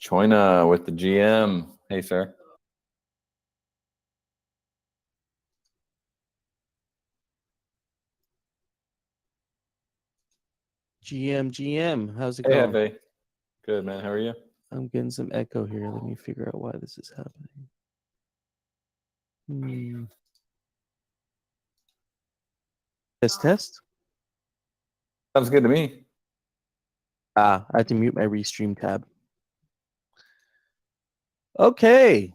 Choina with the GM. Hey, sir. GM, how's it Hey, going? Ave. Good, man. How are you? I'm getting some echo here. Let me figure out why this is happening. Test. Sounds good to me. I had to mute my restream tab. Okay.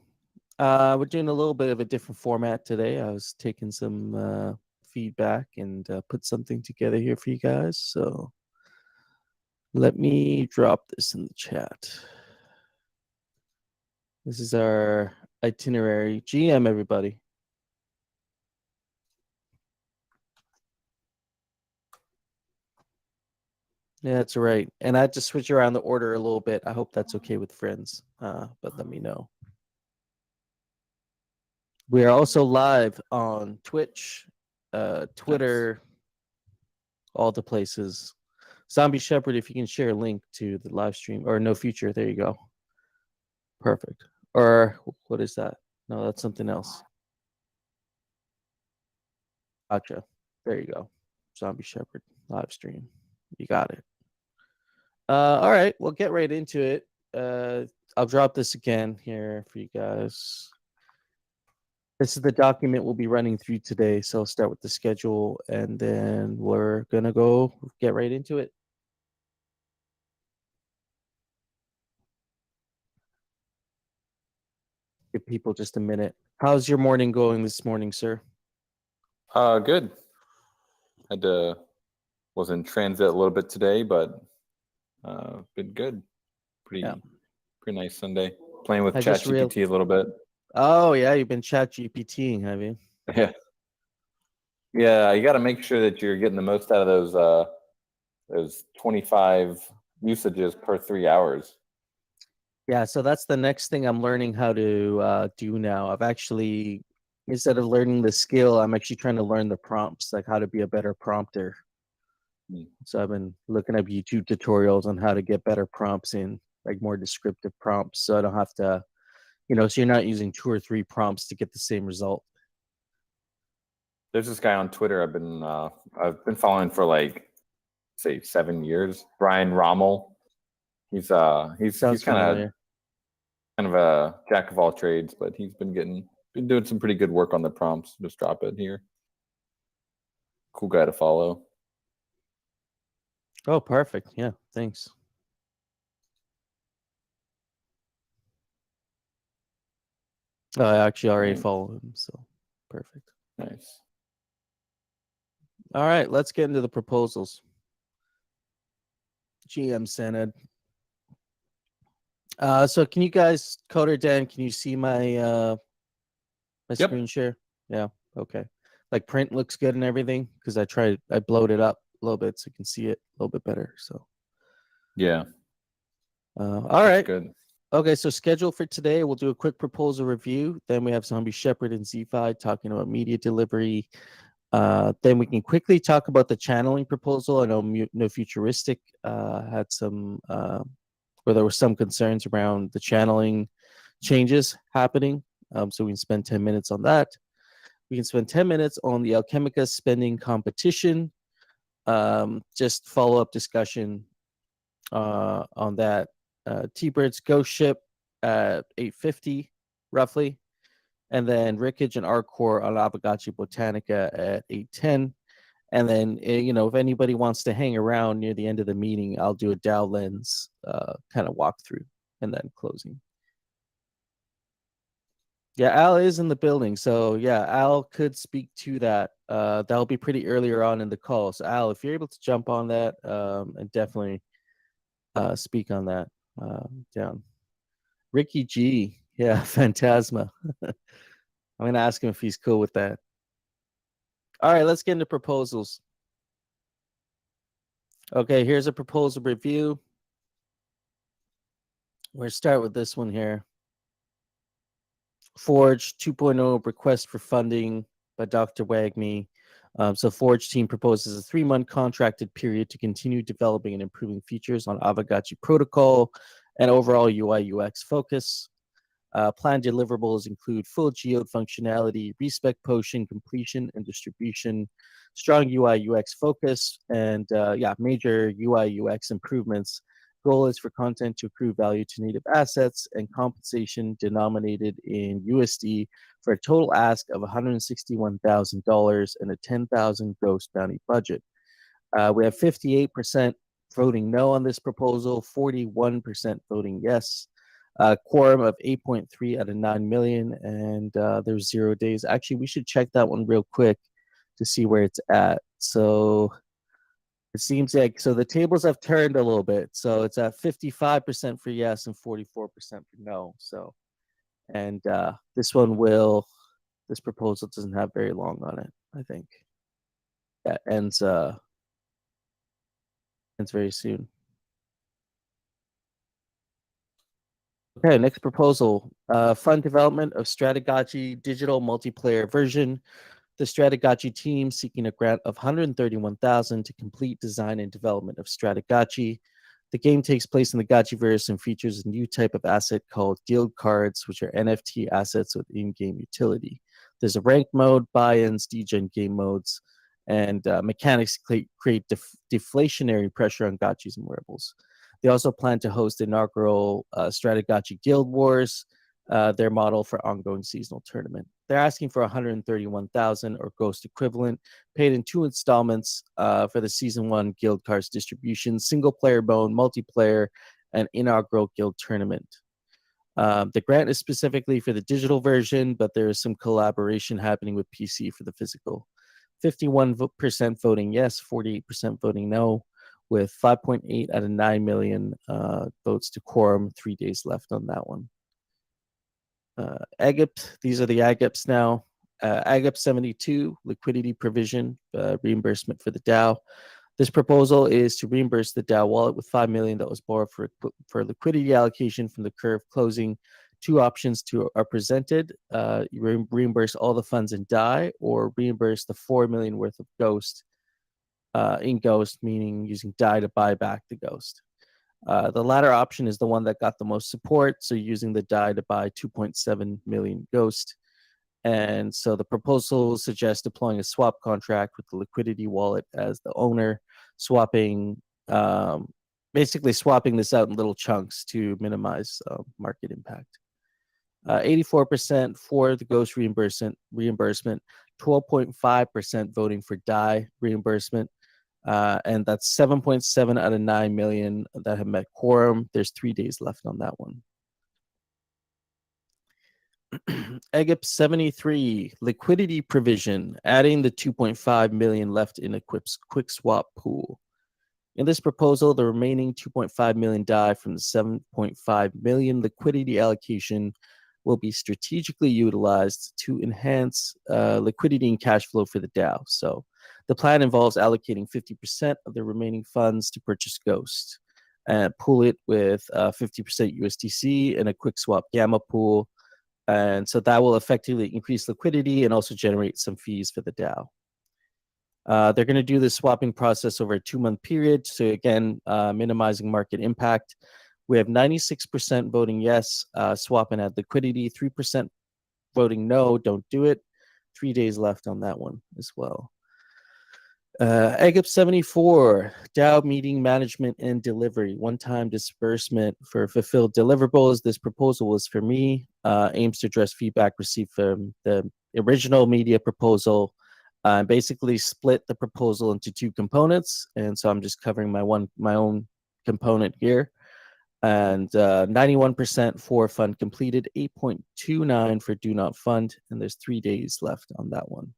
We're doing a little bit of a different format today. I was taking some feedback and put something together here for you guys. So let me drop this in the chat. This is our itinerary. GM, everybody. Yeah, that's right. And I had to switch around the order a little bit. I hope that's okay with friends, but let me know. We are also live on Twitch, Twitter, all the places. ZombieShepherd, if you can share a link to the live stream, or No Future, there you go. Perfect. Or what is that? No, that's something else. Gotcha. There you go. ZombieShepherd live stream. You got it. All right, we'll get right into it. I'll drop this again here for you guys. This is the document we'll be running through today. So I'll start with the schedule and then we're going to go get right into it. Give people just a minute. How's your morning going this morning, sir? Good. Was in transit a little bit today, but been good. Pretty nice Sunday. Playing with ChatGPT a little bit. Oh yeah, you've been ChatGPTing, have you? Yeah. You got to make sure that you're getting the most out of those 25 usages per 3 hours. Yeah, so that's the next thing I'm learning how to do now. I've actually, instead of learning the skill, I'm actually trying to learn the prompts, like how to be a better prompter. So I've been looking up YouTube tutorials on how to get better prompts in, like more descriptive prompts, so I don't have to, so you're not using 2 or 3 prompts to get the same result. There's this guy on Twitter I've been following for like, say, 7 years. Brian Rommel. He's kind of a jack of all trades, but he's been doing some pretty good work on the prompts. Just drop it here. Cool guy to follow. Oh, perfect. Yeah, thanks. Oh, I actually already follow him, so perfect. Nice. All right, let's get into the proposals. GM Senate. So can you guys, Coder Dan, can you see my screen share? Yeah, okay. Like print looks good and everything, because I blowed it up a little bit so you can see it a little bit better. So yeah. All right. Good. Okay, so schedule for today, we'll do a quick proposal review. Then we have ZombieShepherd and Z5 talking about media delivery. Then we can quickly talk about the channeling proposal. I know No Futuristic had some, where there were some concerns around the channeling changes happening. So we can spend 10 minutes on that. We can spend 10 minutes on the Alchemica spending competition. Just follow-up discussion on that. T-Bird's Ghost Ship at 8:50, roughly. And then Rickage and Arcor on Aavegotchi Botanica at 8:10. And then, if anybody wants to hang around near the end of the meeting, I'll do a DAO lens kind of walkthrough and then closing. Yeah, Al is in the building. So, yeah, Al could speak to that. That'll be pretty earlier on in the call. So, Al, if you're able to jump on that and definitely speak on that down. Ricky G. Yeah, Phantasma. I'm going to ask him if he's cool with that. All right, let's get into proposals. Okay, here's a proposal review. We're going to start with this one here. Forge 2.0 request for funding by Dr. Wagme. So Forge team proposes a 3-month contracted period to continue developing and improving features on Aavegotchi protocol and overall UI UX focus. Planned deliverables include full geode functionality, respec potion completion and distribution, strong UI UX focus, and major UI UX improvements. Goal is for content to accrue value to native assets and compensation denominated in USD for a total ask of $161,000 and a 10,000 gross bounty budget. We have 58% voting no on this proposal, 41% voting yes. Quorum of 8.3 out of 9 million, and there's 0 days. Actually, we should check that one real quick to see where it's at. So it seems like, so the tables have turned a little bit. So it's at 55% for yes and 44% for no. So, and this proposal doesn't have very long on it, I think. That ends very soon. Okay, next proposal. Fund development of Strategachi digital multiplayer version. The Strategachi team seeking a grant of $131,000 to complete design and development of Strategachi. The game takes place in the Gachiverse and features a new type of asset called guild cards, which are NFT assets with in-game utility. There's a ranked mode, buy-ins, degen game modes, and mechanics create deflationary pressure on gachis and wearables. They also plan to host inaugural Strategachi Guild Wars, their model for ongoing seasonal tournament. They're asking for $131,000 or ghost equivalent, paid in 2 installments for the season 1 guild cards distribution, single player mode, multiplayer, and inaugural guild tournament. The grant is specifically for the digital version, but there is some collaboration happening with PC for the physical. 51% voting yes, 48% voting no, with 5.8 out of 9 million votes to quorum, 3 days left on that one. AGIP, these are the AGIPs now. AGIP 72, liquidity provision, reimbursement for the DAO. This proposal is to reimburse the DAO wallet with $5 million that was borrowed for liquidity allocation from the curve closing. 2 options are presented. You reimburse all the funds in DAI, or reimburse the $4 million worth of Ghost in Ghost, meaning using DAI to buy back the Ghost. The latter option is the one that got the most support, so using the DAI to buy 2.7 million Ghost. And so the proposal suggests deploying a swap contract with the liquidity wallet as the owner, basically swapping this out in little chunks to minimize market impact. 84% for the Ghost reimbursement, 12.5% voting for DAI reimbursement, and that's 7.7 out of 9 million that have met quorum. There's 3 days left on that one. AGIP 73, liquidity provision, adding the 2.5 million left in a quick swap pool. In this proposal, the remaining 2.5 million DAI from the 7.5 million liquidity allocation will be strategically utilized to enhance liquidity and cash flow for the DAO. So the plan involves allocating 50% of the remaining funds to purchase Ghost and pool it with 50% USDC and a quick swap gamma pool. And so that will effectively increase liquidity and also generate some fees for the DAO. They're going to do this swapping process over a 2-month period. So again, minimizing market impact. We have 96% voting yes, swap and add liquidity, 3% voting no, don't do it. 3 days left on that one as well. AGIP 74, DAO meeting management and delivery, one-time disbursement for fulfilled deliverables. This proposal was for me, aims to address feedback received from the original media proposal, basically split the proposal into 2 components. And so I'm just covering my own component here. And 91% for fund completed, 8.29 for do not fund, and there's 3 days left on that one.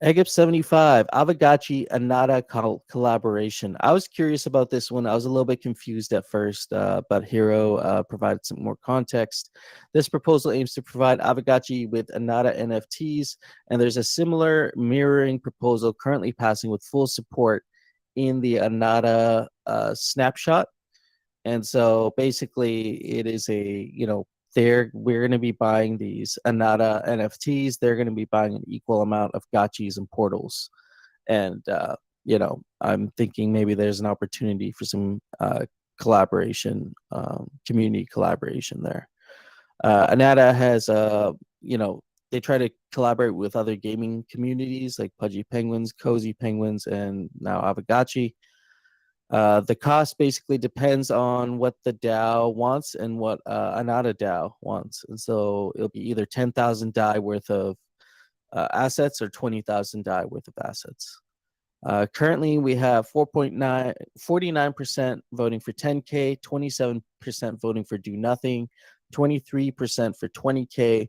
AGIP 75, Aavegotchi Anata collaboration. I was curious about this one. I was a little bit confused at first, but Hiro provided some more context. This proposal aims to provide Aavegotchi with Anata NFTs, and there's a similar mirroring proposal currently passing with full support in the Anata snapshot. And so basically it is we're going to be buying these Anata NFTs. They're going to be buying an equal amount of gachis and portals. And I'm thinking maybe there's an opportunity for some collaboration, community collaboration there. Anata has, they try to collaborate with other gaming communities like Pudgy Penguins, Cozy Penguins, and now Aavegotchi. The cost basically depends on what the DAO wants and what Anata DAO wants. And so it'll be either 10,000 DAI worth of assets or 20,000 DAI worth of assets. Currently, we have 49% voting for 10K, 27% voting for do nothing, 23% for 20K,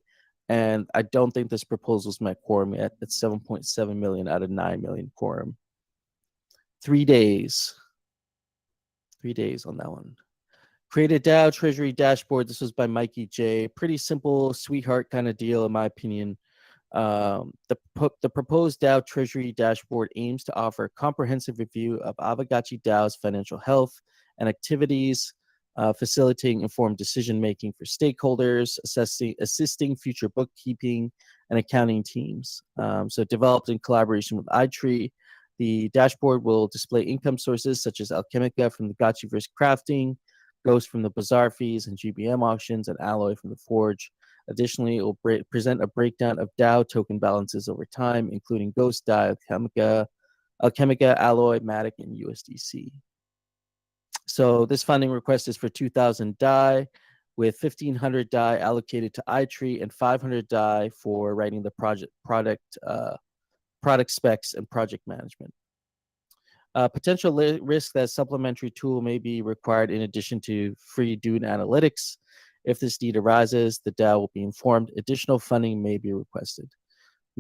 and I don't think this proposal's met quorum yet. It's 7.7 million out of 9 million quorum. 3 days. 3 days on that one. Create a DAO treasury dashboard. This was by Mikey J. Pretty simple, sweetheart kind of deal, in my opinion. The proposed DAO treasury dashboard aims to offer a comprehensive review of Aavegotchi DAO's financial health and activities, facilitating informed decision making for stakeholders, assisting future bookkeeping and accounting teams. So developed in collaboration with iTree, the dashboard will display income sources such as Alchemica from the Gotchiverse crafting, Ghost from the Bazaar fees and GBM auctions, and Alloy from the Forge. Additionally, it will present a breakdown of DAO token balances over time, including Ghost, DAI, Alchemica, Alloy, Matic, and USDC. So this funding request is for 2,000 DAI, with 1,500 DAI allocated to iTree and 500 DAI for writing the product specs and project management. Potential risk that supplementary tool may be required in addition to free Dune analytics. If this need arises, the DAO will be informed. Additional funding may be requested.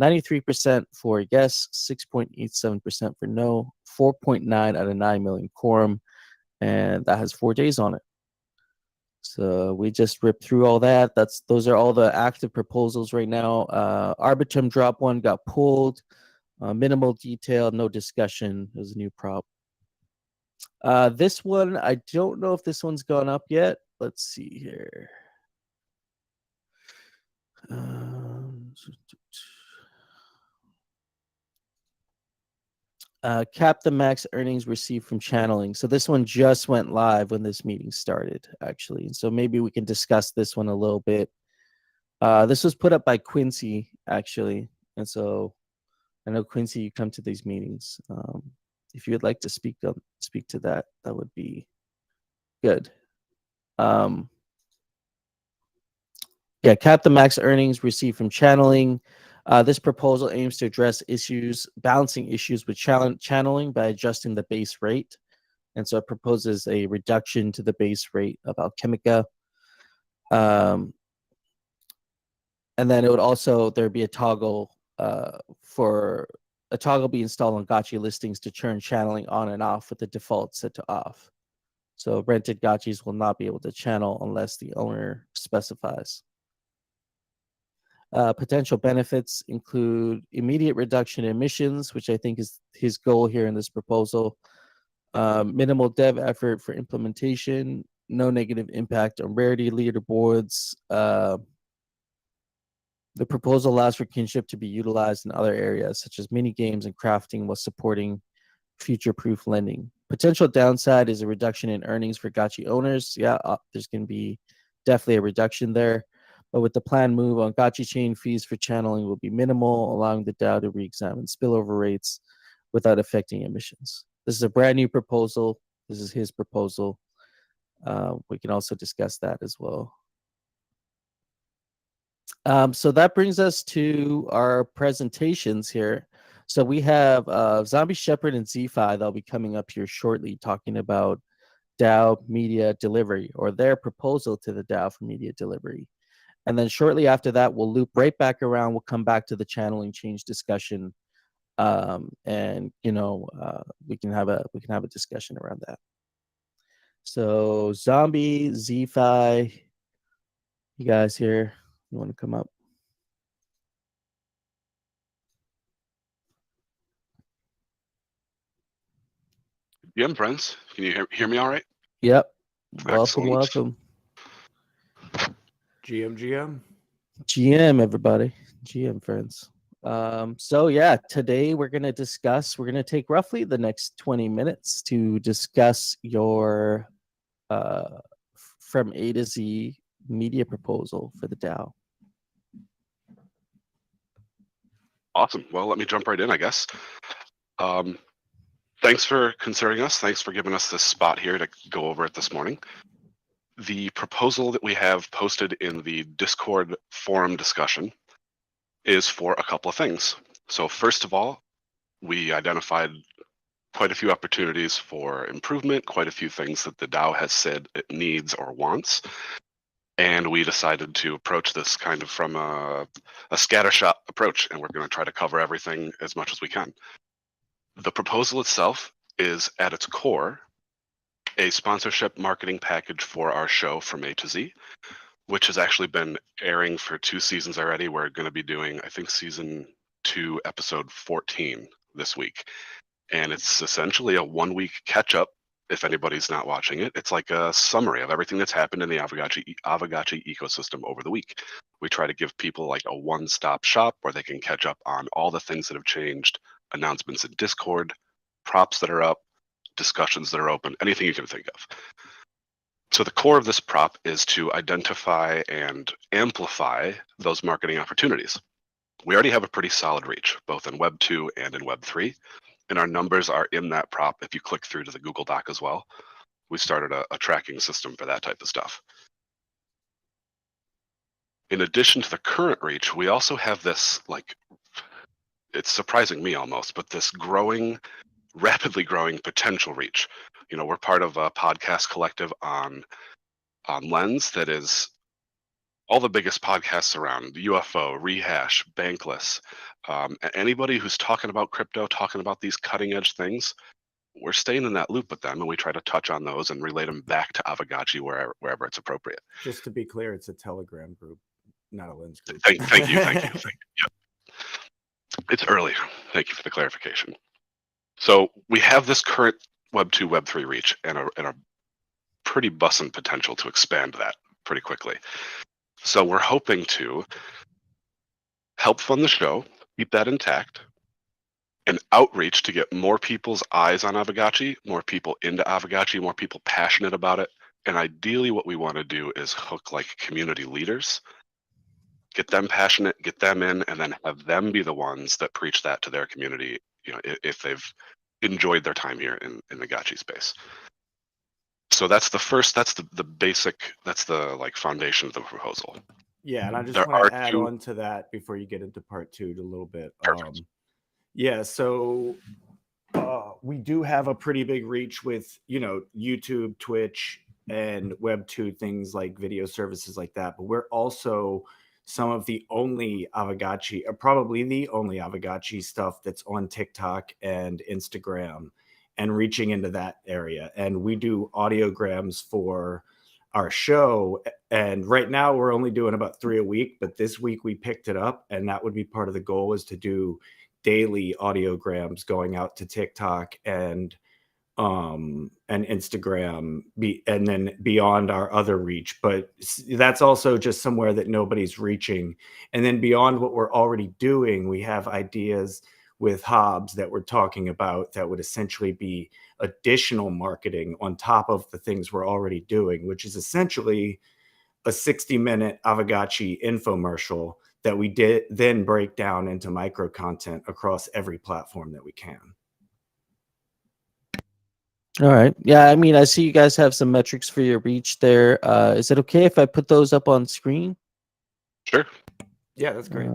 93% for yes, 6.87% for no, 4.9 out of 9 million quorum, and that has 4 days on it. So we just ripped through all that. Those are all the active proposals right now. Arbitrum drop one got pulled. Minimal detail, no discussion. It was a new prop. This one, I don't know if this one's gone up yet. Let's see here. Cap the max earnings received from channeling. So this one just went live when this meeting started, actually. So maybe we can discuss this one a little bit. This was put up by Quincy, actually. And so I know, Quincy, you come to these meetings. If you would like to speak to that, that would be good. Yeah, cap the max earnings received from channeling. This proposal aims to address balancing issues with channeling by adjusting the base rate. And so it proposes a reduction to the base rate of Alchemica. And then it would also, there'd be a toggle be installed on Gotchi listings to turn channeling on and off with the default set to off. So rented Gotchis will not be able to channel unless the owner specifies. Potential benefits include immediate reduction in emissions, which I think is his goal here in this proposal. Minimal dev effort for implementation, no negative impact on rarity leaderboards. The proposal allows for kinship to be utilized in other areas, such as mini games and crafting, while supporting future-proof lending. Potential downside is a reduction in earnings for Gotchi owners. Yeah, there's going to be definitely a reduction there. But with the planned move on Gotchi chain, fees for channeling will be minimal, allowing the DAO to re-examine spillover rates without affecting emissions. This is a brand new proposal. This is his proposal. We can also discuss that as well. So that brings us to our presentations here. So we have ZombieShepherd and Z-Fi that'll be coming up here shortly, talking about DAO media delivery, or their proposal to the DAO for media delivery. And then shortly after that, we'll loop right back around. We'll come back to the channeling change discussion, and we can have a discussion around that. So Zombie, Z-Fi, you guys here, you want to come up? Yeah, friends. Can you hear me all right? Yep. Excellent. Welcome. GM, GM, everybody. GM, friends. So yeah, today we're going to take roughly the next 20 minutes to discuss your from A to Z media proposal for the DAO. Awesome. Well, let me jump right in, I guess. Thanks for considering us. Thanks for giving us this spot here to go over it this morning. The proposal that we have posted in the Discord forum discussion is for a couple of things. So first of all, we identified quite a few opportunities for improvement, quite a few things that the DAO has said it needs or wants. And we decided to approach this kind of from a scattershot approach, and we're going to try to cover everything as much as we can. The proposal itself is, at its core, a sponsorship marketing package for our show From A to Z, which has actually been airing for 2 seasons already. We're going to be doing, I think, season 2, episode 14 this week. And it's essentially a 1-week catch-up. If anybody's not watching it, it's like a summary of everything that's happened in the Aavegotchi ecosystem over the week. We try to give people like a one-stop shop where they can catch up on all the things that have changed, announcements in Discord, props that are up, discussions that are open, anything you can think of. So the core of this prop is to identify and amplify those marketing opportunities. We already have a pretty solid reach, both in Web 2 and in Web 3. And our numbers are in that prop. If you click through to the Google Doc as well, we started a tracking system for that type of stuff. In addition to the current reach, we also have this, like, it's surprising me almost, but this rapidly growing potential reach. You know, we're part of a podcast collective on Lens that is all the biggest podcasts around: UFO, Rehash, Bankless. Anybody who's talking about crypto, talking about these cutting edge things, we're staying in that loop with them, and we try to touch on those and relate them back to Aavegotchi wherever it's appropriate. Just to be clear, it's a Telegram group, not a Lens group. Thank you. Yep. It's early. Thank you for the clarification. So we have this current Web 2, Web 3 reach and a pretty bussin' potential to expand that pretty quickly. So we're hoping to help fund the show, keep that intact, and outreach to get more people's eyes on Aavegotchi, more people into Aavegotchi, more people passionate about it. And ideally what we want to do is hook like community leaders, get them passionate, get them in, and then have them be the ones that preach that to their community, you know, if they've enjoyed their time here in the Gotchi space. So that's the basic, that's the like foundation of the proposal. Yeah, and I just want to add on to that before you get into part 2 a little bit. Yeah, so we do have a pretty big reach with, you know, YouTube, Twitch, and Web 2 things like video services like that. But we're also some of the only Aavegotchi, or probably the only Aavegotchi stuff that's on TikTok and Instagram and reaching into that area. And we do audiograms for our show. And right now we're only doing about 3 a week, but this week we picked it up, and that would be part of the goal, is to do daily audiograms going out to TikTok and Instagram, and then beyond our other reach. But that's also just somewhere that nobody's reaching. And then beyond what we're already doing, we have ideas with Hobbs that we're talking about that would essentially be additional marketing on top of the things we're already doing, which is essentially a 60-minute Aavegotchi infomercial that we then break down into micro content across every platform that we can. All right. Yeah, I mean, I see you guys have some metrics for your reach there. Is it okay if I put those up on screen? Sure. Yeah, that's great.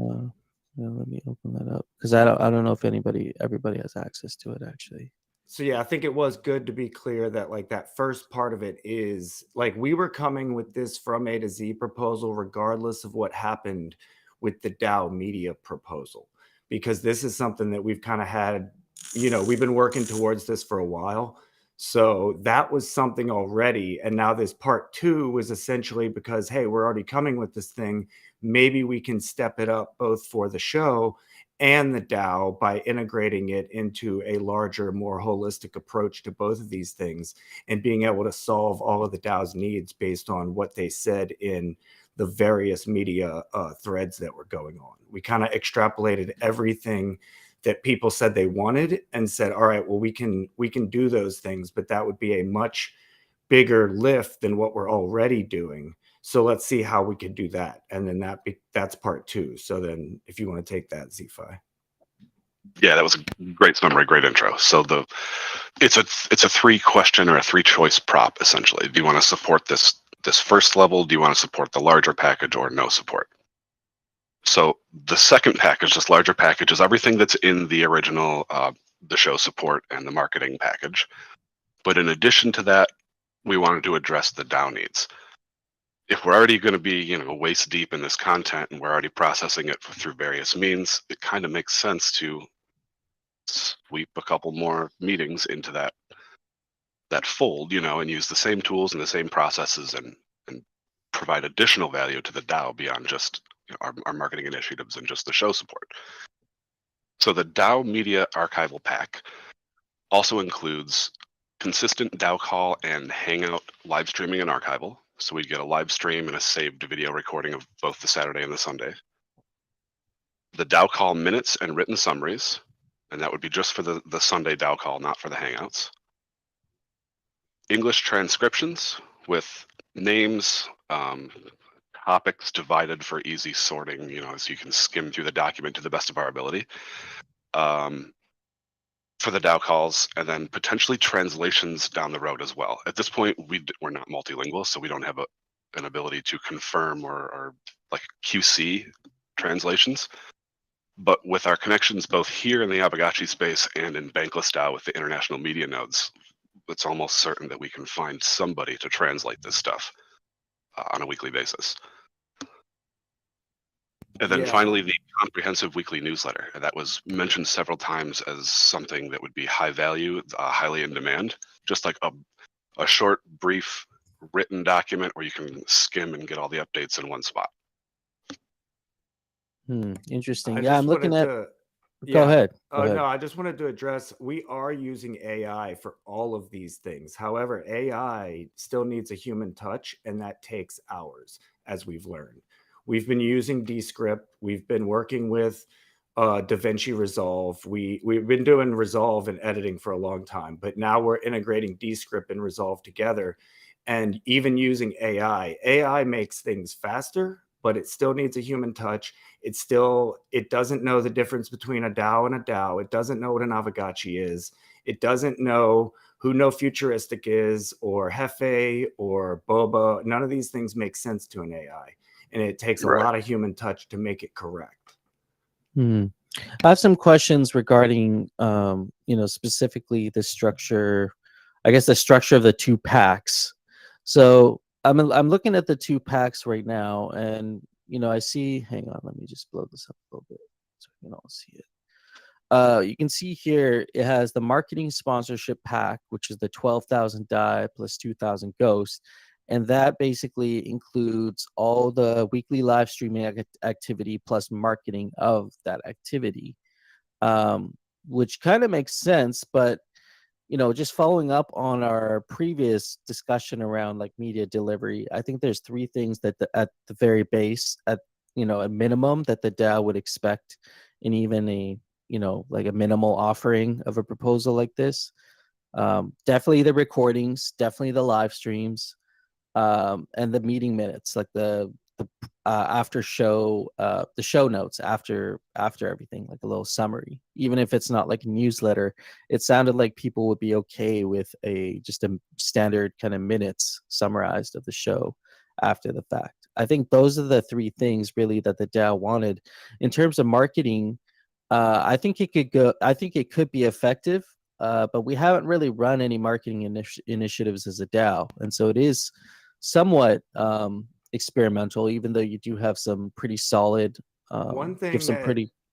Yeah, let me open that up, because I don't know if everybody has access to it actually. So yeah, I think it was good to be clear that like that first part of it is like we were coming with this From A to Z proposal regardless of what happened with the DAO media proposal, because this is something that we've kind of had, you know, we've been working towards this for a while. So that was something already. And now this part 2 was essentially because, hey, we're already coming with this thing. Maybe we can step it up both for the show and the DAO by integrating it into a larger, more holistic approach to both of these things, and being able to solve all of the DAO's needs based on what they said in the various media threads that were going on. We kind of extrapolated everything that people said they wanted and said, all right, well, we can do those things, but that would be a much bigger lift than what we're already doing. So let's see how we could do that. And then that's part 2. So then if you want to take that, Z-Fi. Yeah, that was a great summary, great intro. So it's a 3-question or a 3-choice prop, essentially. Do you want to support this first level? Do you want to support the larger package, or no support? So the second package, this larger package, is everything that's in the original, the show support and the marketing package. But in addition to that, we wanted to address the DAO needs. If we're already going to be, waist deep in this content and we're already processing it through various means, it kind of makes sense to sweep a couple more meetings into that fold, and use the same tools and the same processes and provide additional value to the DAO beyond just our marketing initiatives and just the show support. So the DAO Media Archival Pack also includes consistent DAO call and Hangout live streaming and archival. So we get a live stream and a saved video recording of both the Saturday and the Sunday. The DAO call minutes and written summaries, and that would be just for the Sunday DAO call, not for the Hangouts. English transcriptions with names, topics divided for easy sorting, so you can skim through the document to the best of our ability. For the DAO calls, and then potentially translations down the road as well. At this point, we're not multilingual, so we don't have an ability to confirm or like QC translations. But with our connections both here in the Aavegotchi space and in Bankless DAO with the international media nodes, it's almost certain that we can find somebody to translate this stuff on a weekly basis. And then finally, the comprehensive weekly newsletter. That was mentioned several times as something that would be high value, highly in demand. Just like a short, brief, written document where you can skim and get all the updates in one spot. Interesting. I'm looking at... Go ahead. No, I just wanted to address, we are using AI for all of these things. However, AI still needs a human touch, and that takes hours, as we've learned. We've been using Descript. We've been working with DaVinci Resolve. We've been doing Resolve and editing for a long time, but now we're integrating Descript and Resolve together. And even using AI makes things faster, but it still needs a human touch. It doesn't know the difference between a DAO and a DAO. It doesn't know what an Aavegotchi is. It doesn't know who No Futuristic is, or Hefe, or Boba. None of these things make sense to an AI. And it takes a lot of human touch to make it correct. I have some questions regarding, specifically the structure, I guess the structure of the 2 packs. So I'm looking at the 2 packs right now, and, I see, hang on, let me just blow this up a little bit so you can all see it. You can see here, it has the marketing sponsorship pack, which is the 12,000 DAI plus 2,000 Ghost. And that basically includes all the weekly live streaming activity plus marketing of that activity, which kind of makes sense. But, just following up on our previous discussion around like media delivery, I think there's 3 things that at the very base, at a minimum, that the DAO would expect in even a, like a minimal offering of a proposal like this. Definitely the recordings, definitely the live streams. And the meeting minutes, like the after show, the show notes after everything, like a little summary. Even if it's not like a newsletter, it sounded like people would be okay with just a standard kind of minutes summarized of the show after the fact. I think those are the 3 things really that the DAO wanted. In terms of marketing, I think it could be effective. But we haven't really run any marketing initiatives as a DAO, and so it is somewhat experimental, even though you do have some pretty solid. One thing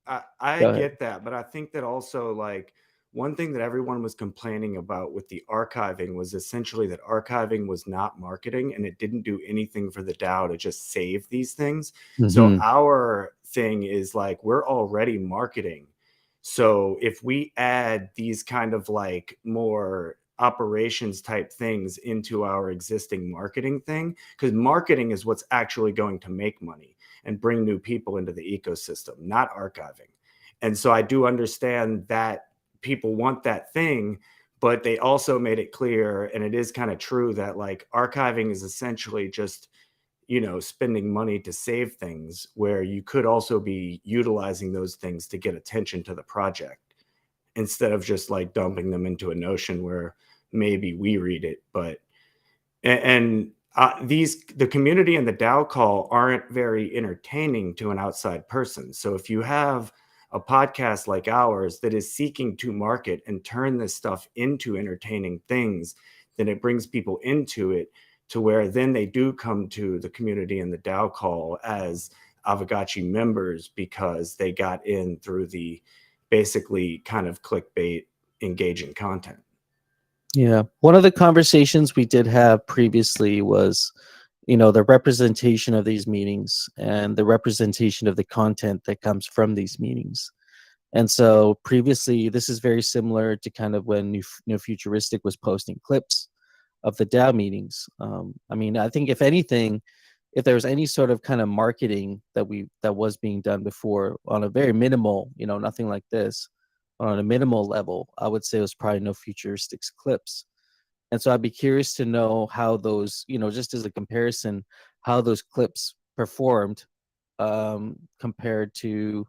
I get that, but I think that also, like, one thing that everyone was complaining about with the archiving was essentially that archiving was not marketing, and it didn't do anything for the DAO to just save these things. So our thing is like, we're already marketing. So if we add these kind of like more operations type things into our existing marketing thing, because marketing is what's actually going to make money and bring new people into the ecosystem, not archiving. And so I do understand that people want that thing, but they also made it clear, and it is kind of true, that like archiving is essentially just, you know, spending money to save things, where you could also be utilizing those things to get attention to the project instead of just like dumping them into a Notion where maybe we read it. But the community and the DAO call aren't very entertaining to an outside person. So if you have a podcast like ours that is seeking to market and turn this stuff into entertaining things, then it brings people into it, to where then they do come to the community and the DAO call as Aavegotchi members, because they got in through the basically kind of clickbait engaging content. Yeah. One of the conversations we did have previously was, you know, the representation of these meetings and the representation of the content that comes from these meetings. And so previously, this is very similar to kind of when No Futuristic was posting clips of the DAO meetings. I mean, I think if anything, if there was any sort of kind of marketing that was being done before on a very minimal, you know, nothing like this, on a minimal level, I would say it was probably No Futuristics clips. And so I'd be curious to know how those, you know, just as a comparison, how those clips performed compared to,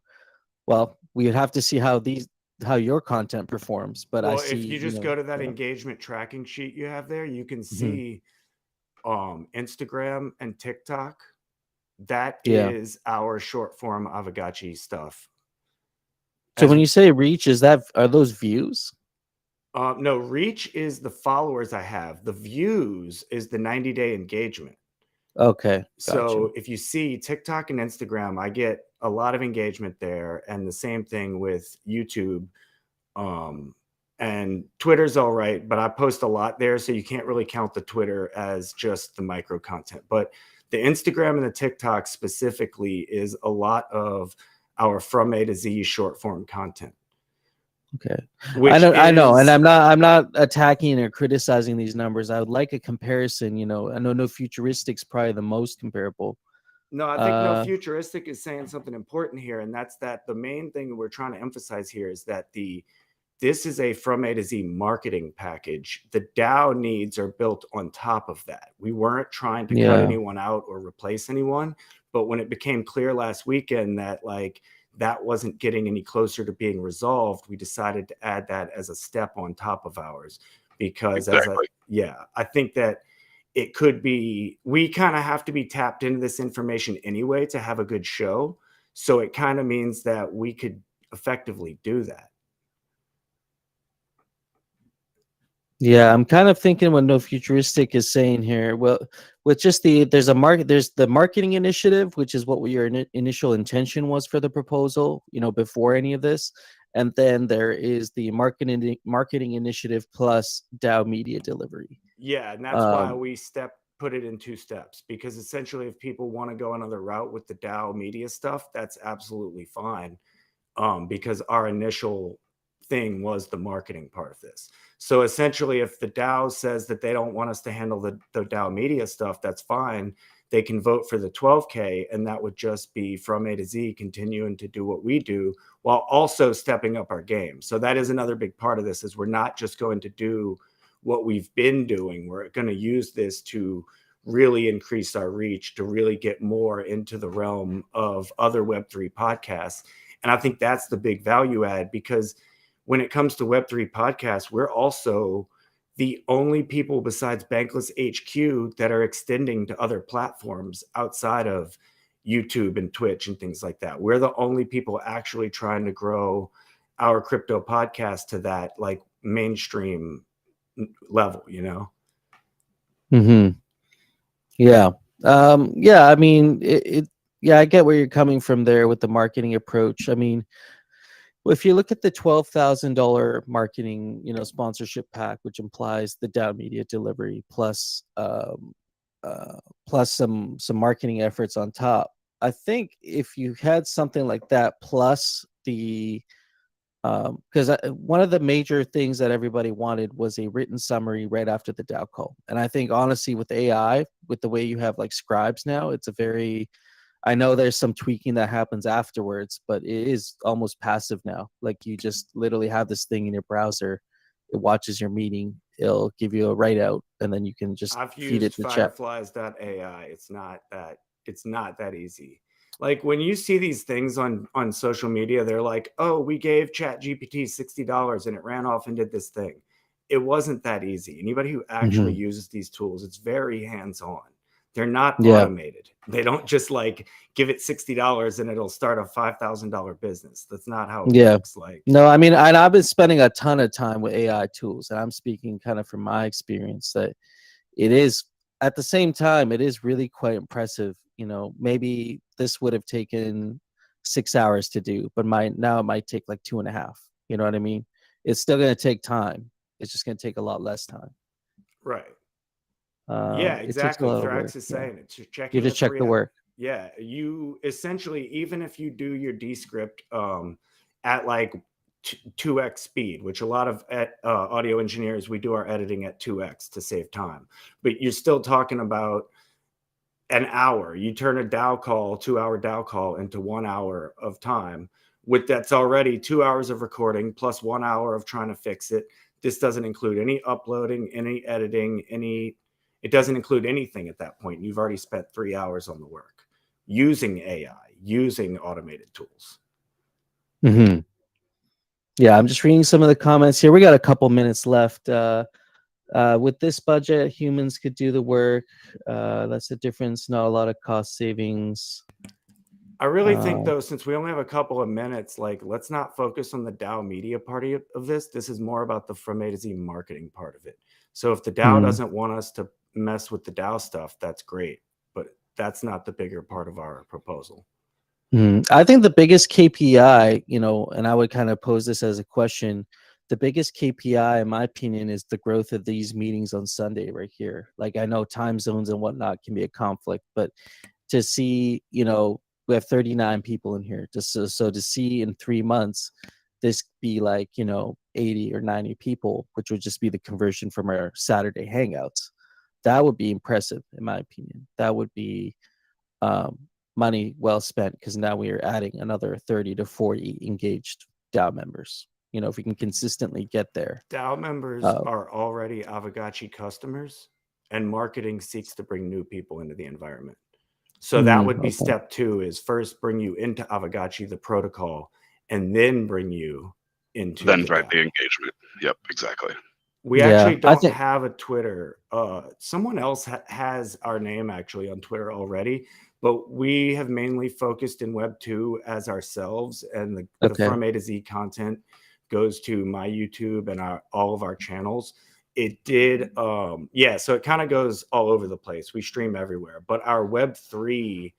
well, we'd have to see how your content performs. But well, I see, if you just go to that yeah. engagement tracking sheet you have there, you can Mhm. see Instagram and TikTok. That Yeah. is our short form Aavegotchi stuff. So when you say reach, are those views? No, reach is the followers I have. The views is the 90-day engagement. Okay. Gotcha. So if you see TikTok and Instagram, I get a lot of engagement there, and the same thing with YouTube. And Twitter's all right, but I post a lot there, so you can't really count the Twitter as just the micro content. But the Instagram and the TikTok specifically is a lot of our From A to Z short form content. Okay. I know, and I'm not attacking or criticizing these numbers. I would like a comparison. You know, I know No Futuristic's probably the most comparable. No, I think No Futuristic is saying something important here, and that's that the main thing we're trying to emphasize here is that this is a From A to Z marketing package. The DAO needs are built on top of that. We weren't trying to cut anyone out or replace anyone, but when it became clear last weekend that like that wasn't getting any closer to being resolved, we decided to add that as a step on top of ours, because I think that it could be, we kind of have to be tapped into this information anyway to have a good show. So it kind of means that we could effectively do that. Yeah, I'm kind of thinking what No Futuristic is saying here. Well, with just there's the marketing initiative, which is what your initial intention was for the proposal, you know, before any of this, and then there is the marketing initiative plus DAO media delivery. Yeah, and that's why we put it in 2 steps, because essentially, if people want to go another route with the DAO media stuff, that's absolutely fine, because our initial thing was the marketing part of this. So essentially, if the DAO says that they don't want us to handle the DAO media stuff, that's fine. They can vote for the 12K, and that would just be From A to Z continuing to do what we do while also stepping up our game. So that is another big part of this, is we're not just going to do what we've been doing. We're going to use this to really increase our reach, to really get more into the realm of other Web3 podcasts. And I think that's the big value add, because when it comes to Web3 podcasts, we're also the only people besides Bankless HQ that are extending to other platforms outside of YouTube and Twitch and things like that. We're the only people actually trying to grow our crypto podcast to that like mainstream level, you know? Mm-hmm. Yeah. Yeah, I mean, I get where you're coming from there with the marketing approach. I mean, well, if you look at the $12,000 marketing, you know, sponsorship pack, which implies the DAO media delivery plus some marketing efforts on top, I think if you had something like that plus the because one of the major things that everybody wanted was a written summary right after the DAO call. And I think honestly with AI, with the way you have like scribes now, it's a very, I know there's some tweaking that happens afterwards, but it is almost passive now. Like you just literally have this thing in your browser, it watches your meeting, it'll give you a write out, and then you can just feed it to chat. Fireflies.ai. It's not that easy. Like when you see these things on social media, they're like, oh, we gave ChatGPT $60 and it ran off and did this thing. It wasn't that easy. Anybody who actually uses these tools, it's very hands-on. They're not automated. They don't just like give it $60 and it'll start a $5,000 business. That's not how it works. Like, no, I mean, I've been spending a ton of time with AI tools, and I'm speaking kind of from my experience that it is, at the same time, it is really quite impressive. You know, maybe this would have taken 6 hours to do, but now it might take like 2.5. You know what I mean? It's still going to take time. It's just going to take a lot less time. Right. Yeah, exactly. Thrax is saying it. You just check the work. Yeah, you essentially, even if you do your Descript at like 2x speed, which a lot of audio engineers, we do our editing at 2x to save time, but you're still talking about an hour. You turn a DAO call, 2-hour DAO call, into 1 hour of time. With that's already 2 hours of recording plus 1 hour of trying to fix it. This doesn't include any uploading, any editing, it doesn't include anything at that point. You've already spent 3 hours on the work using AI, using automated tools. Yeah, I'm just reading some of the comments here. We got a couple minutes left. With this budget, humans could do the work. That's the difference. Not a lot of cost savings. I really think, though, since we only have a couple of minutes, like, let's not focus on the DAO media part of this. This is more about the From A to Z marketing part of it. So if the DAO doesn't want us to mess with the DAO stuff, that's great. But that's not the bigger part of our proposal. I think the biggest KPI, you know, and I would kind of pose this as a question, the biggest KPI, in my opinion, is the growth of these meetings on Sunday right here. Like, I know time zones and whatnot can be a conflict, but to see, you know, we have 39 people in here. So to see in 3 months, this be like, you know, 80 or 90 people, which would just be the conversion from our Saturday hangouts. That would be impressive, in my opinion. That would be money well spent, because now we are adding another 30 to 40 engaged DAO members. You know, if we can consistently get there. DAO members are already Aavegotchi customers, and marketing seeks to bring new people into the environment. So that would be step 2, is first bring you into Aavegotchi, the protocol, and then bring you into the engagement. Yep, exactly. We actually don't have a Twitter. Someone else has our name actually on Twitter already, but we have mainly focused in Web 2 as ourselves, and the From A to Z content goes to my YouTube and all of our channels. It did, so it kind of goes all over the place. We stream everywhere, but our Web 3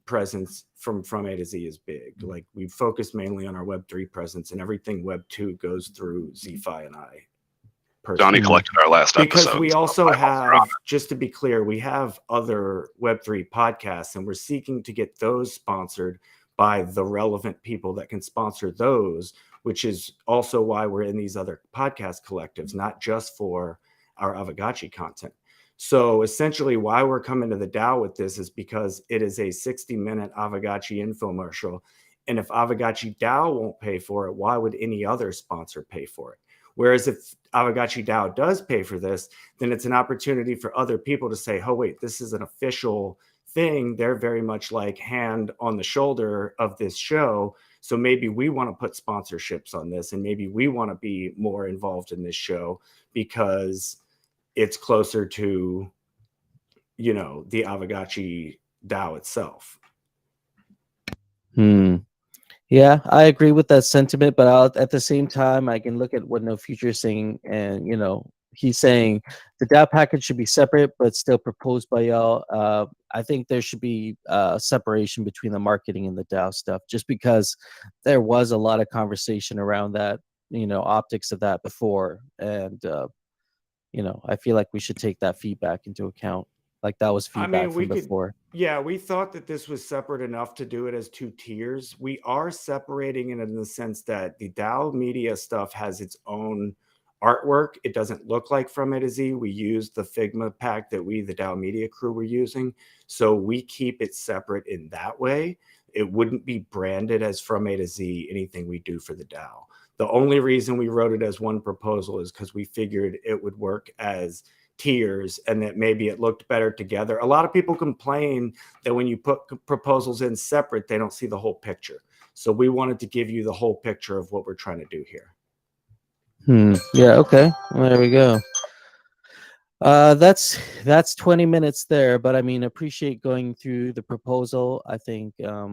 presence from A to Z is big. Like, we focus mainly on our Web 3 presence, and everything Web 2 goes through Z-Fi and I. Donnie collected our last episode. Because we also have, just to be clear, we have other Web3 podcasts, and we're seeking to get those sponsored by the relevant people that can sponsor those, which is also why we're in these other podcast collectives, not just for our Aavegotchi content. So essentially why we're coming to the DAO with this is because it is a 60-minute Aavegotchi infomercial. And if Aavegotchi DAO won't pay for it, why would any other sponsor pay for it? Whereas if Aavegotchi DAO does pay for this, then it's an opportunity for other people to say, oh, wait, this is an official thing. They're very much like hand on the shoulder of this show. So maybe we want to put sponsorships on this, and maybe we want to be more involved in this show because it's closer to, you know, the Aavegotchi DAO itself. Yeah, I agree with that sentiment, but at the same time, I can look at what No Future is saying, and, you know, he's saying the DAO package should be separate, but still proposed by y'all. I think there should be separation between the marketing and the DAO stuff, just because there was a lot of conversation around that, you know, optics of that before. And, you know, I feel like we should take that feedback into account. Like that was feedback from before. Yeah, we thought that this was separate enough to do it as 2 tiers. We are separating it in the sense that the DAO media stuff has its own artwork. It doesn't look like From A to Z. We use the Figma pack that the DAO media crew were using. So we keep it separate in that way. It wouldn't be branded as From A to Z, anything we do for the DAO. The only reason we wrote it as one proposal is because we figured it would work as tiers and that maybe it looked better together. A lot of people complain that when you put proposals in separate, they don't see the whole picture. So we wanted to give you the whole picture of what we're trying to do here. Yeah, okay. Well, there we go. That's 20 minutes there, but I mean, appreciate going through the proposal. I think I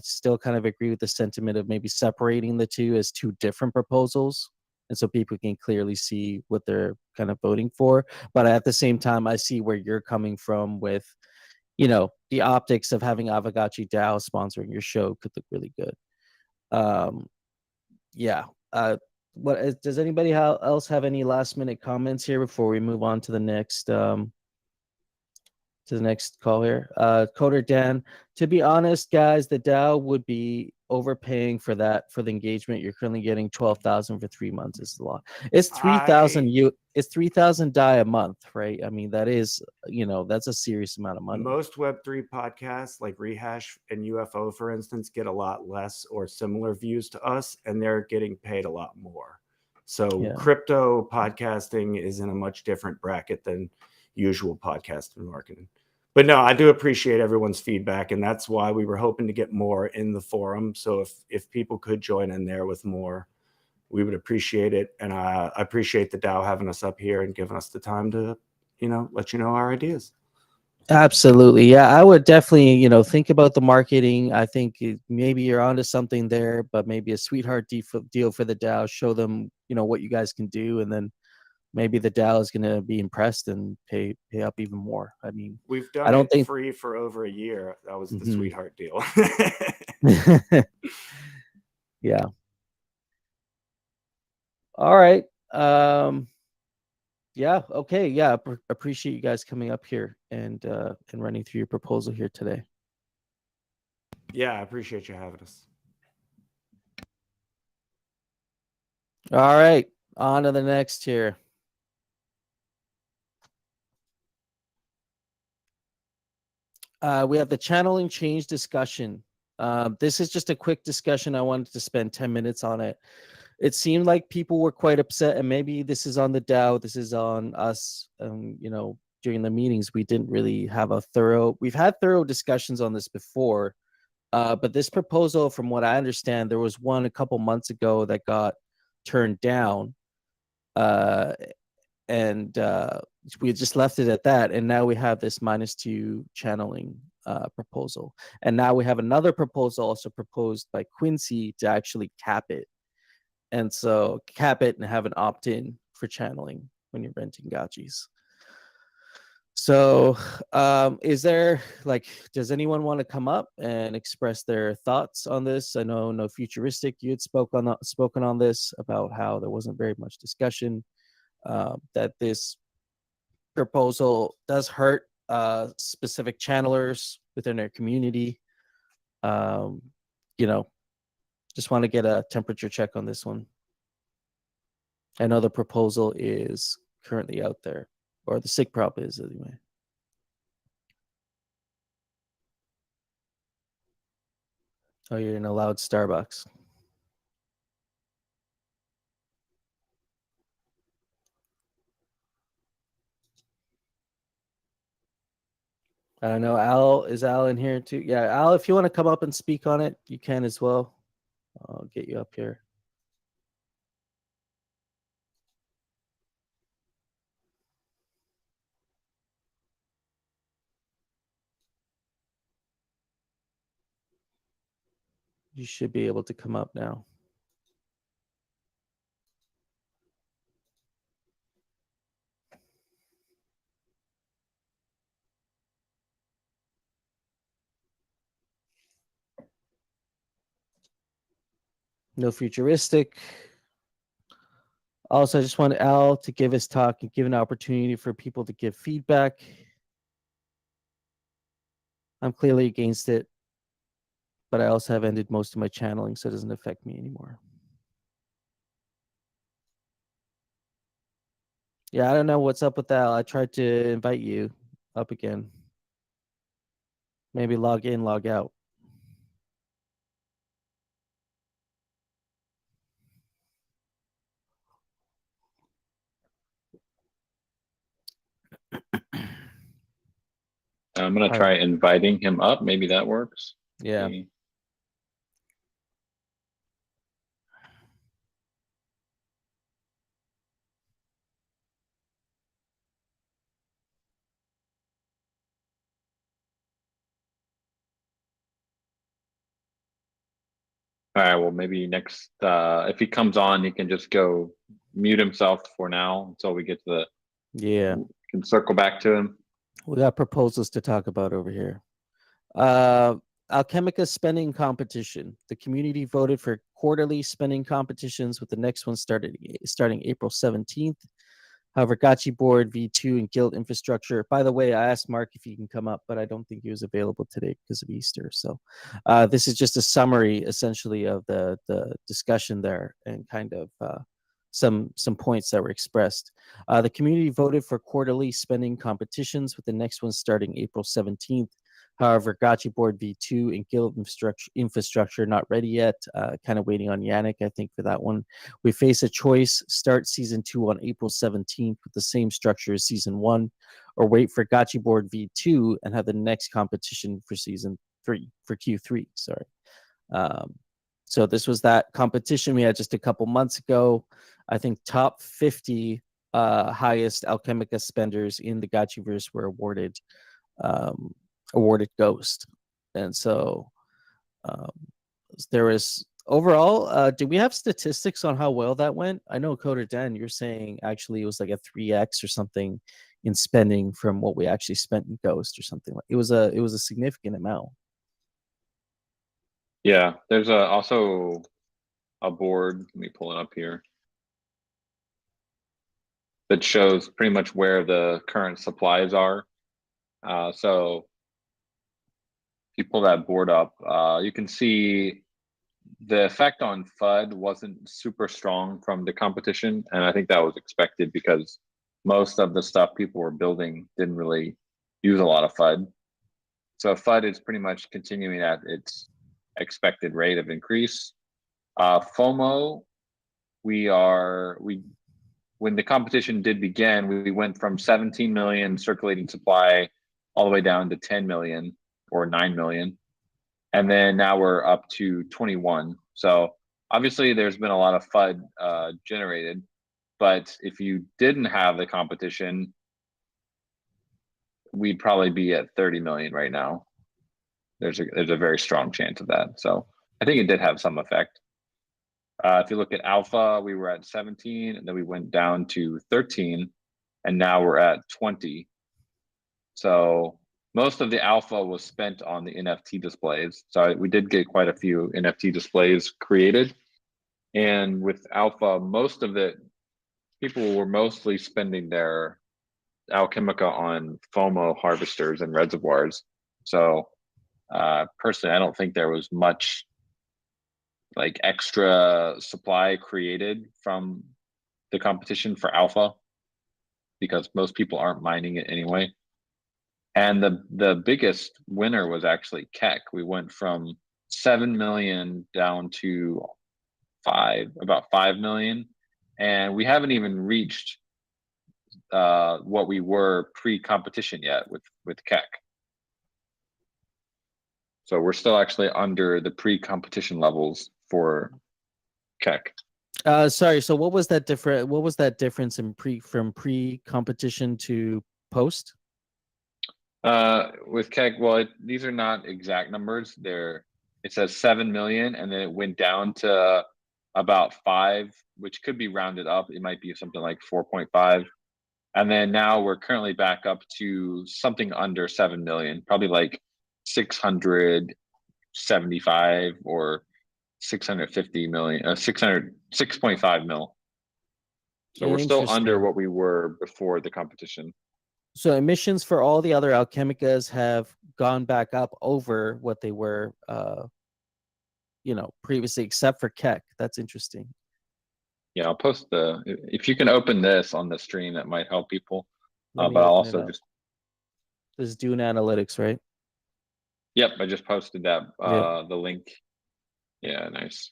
still kind of agree with the sentiment of maybe separating the two as 2 different proposals, and so people can clearly see what they're kind of voting for. But at the same time, I see where you're coming from with, the optics of having Aavegotchi DAO sponsoring your show could look really good. Yeah. Does anybody else have any last minute comments here before we move on to the next call here? Coder Dan, to be honest, guys, the DAO would be overpaying for the engagement. You're currently getting 12,000 for 3 months. Is a lot. It's 3,000 it's 3,000 DAI a month, right? I mean, that is, that's a serious amount of money. Most Web3 podcasts like Rehash and UFO, for instance, get a lot less or similar views to us, and they're getting paid a lot more. So crypto podcasting is in a much different bracket than usual podcasting marketing. But no, I do appreciate everyone's feedback, and that's why we were hoping to get more in the forum. So if people could join in there with more, we would appreciate it. And I appreciate the DAO having us up here and giving us the time to, let you know our ideas. Absolutely. Yeah, I would definitely, think about the marketing. I think maybe you're onto something there, but maybe a sweetheart deal for the DAO. Show them, what you guys can do, and then maybe the DAO is going to be impressed and pay up even more. I mean, we've done it free for over a year. That was the sweetheart deal. Yeah. All right. Yeah. Okay. Yeah. Appreciate you guys coming up here and running through your proposal here today. Yeah, I appreciate you having us. All right. On to the next here. We have the channeling change discussion. This is just a quick discussion. I wanted to spend 10 minutes on it. It seemed like people were quite upset, and maybe this is on the DAO. This is on us. During the meetings, we didn't really have we've had thorough discussions on this before, but this proposal, from what I understand, there was one a couple months ago that got turned down, and we just left it at that. And now we have this -2 channeling proposal, and now we have another proposal also proposed by Quincy to actually cap it. And so cap it and have an opt-in for channeling when you're renting gotchis. So does anyone want to come up and express their thoughts on this? I know No Futuristic, you had spoken on this about how there wasn't very much discussion, that this proposal does hurt specific channelers within their community. Just want to get a temperature check on this one. I know the proposal is currently out there, or the SIG prop is anyway. Oh, you're in a loud Starbucks. I don't know. Al, is Al in here too? Yeah, Al, if you want to come up and speak on it, you can as well. I'll get you up here. You should be able to come up now. No Futuristic. Also, I just want Al to give his talk and give an opportunity for people to give feedback. I'm clearly against it, but I also have ended most of my channeling, so it doesn't affect me anymore. Yeah, I don't know what's up with that. I tried to invite you up again. Maybe log in, log out. I'm going to try inviting him up. Maybe that works. Yeah. See. All right, well, maybe next, if he comes on, he can just go mute himself for now until we get to the, Yeah. can circle back to him. We got proposals to talk about over here. Alchemica spending competition. The community voted for quarterly spending competitions, with the next one starting April 17th. Aavegotchi board, V2, and guild infrastructure. By the way, I asked Mark if he can come up, but I don't think he was available today because of Easter. So this is just a summary, essentially, of the discussion there, and kind of some points that were expressed. The community voted for quarterly spending competitions, with the next one starting April 17th. However, Gotchi board V2 and guild infrastructure not ready yet. Kind of waiting on Yannick, I think, for that one. We face a choice: start season 2 on April 17th with the same structure as season 1, or wait for Gotchi board V2 and have the next competition for season 3, for Q3. Sorry. So this was that competition we had just a couple months ago. I think top 50 highest Alchemica spenders in the Gotchiverse were awarded Ghost. And so there was overall, do we have statistics on how well that went? I know Coder Dan, you're saying actually it was like a 3x or something in spending from what we actually spent in Ghost, or something. Like it was a significant amount. Yeah, there's also a board, let me pull it up here, that shows pretty much where the current supplies are. So if you pull that board up, you can see the effect on FUD wasn't super strong from the competition, and I think that was expected because most of the stuff people were building didn't really use a lot of FUD. So FUD is pretty much continuing at its expected rate of increase. FOMO, when the competition did begin, we went from 17 million circulating supply all the way down to 10 million or 9 million. And then now we're up to 21. So obviously there's been a lot of FUD generated, but if you didn't have the competition, we'd probably be at 30 million right now. There's a very strong chance of that. So I think it did have some effect. If you look at alpha, we were at 17, and then we went down to 13, and now we're at 20. So most of the alpha was spent on the NFT displays. So we did get quite a few NFT displays created. And with alpha, most of it, people were mostly spending their Alchemica on FOMO harvesters and reservoirs. So personally, I don't think there was much like extra supply created from the competition for alpha, because most people aren't mining it anyway. And the biggest winner was actually Keck. We went from 7 million down to about 5 million. And we haven't even reached what we were pre-competition yet with Keck. So we're still actually under the pre-competition levels for Keck. Sorry, so what was that difference in from pre-competition to post? With Keck, well, these are not exact numbers. It says 7 million, and then it went down to about 5, which could be rounded up. It might be something like 4.5. And then now we're currently back up to something under 7 million, probably like 675 or 650 million, 6.5 mil. So we're still under what we were before the competition. So emissions for all the other Alchemicas have gone back up over what they were, previously, except for Keck. That's interesting. Yeah, I'll post if you can open this on the stream, that might help people. Let me But I'll open it also up. just, This is Dune Analytics, right? yep, I just posted that, Yeah. the link. Yeah, nice.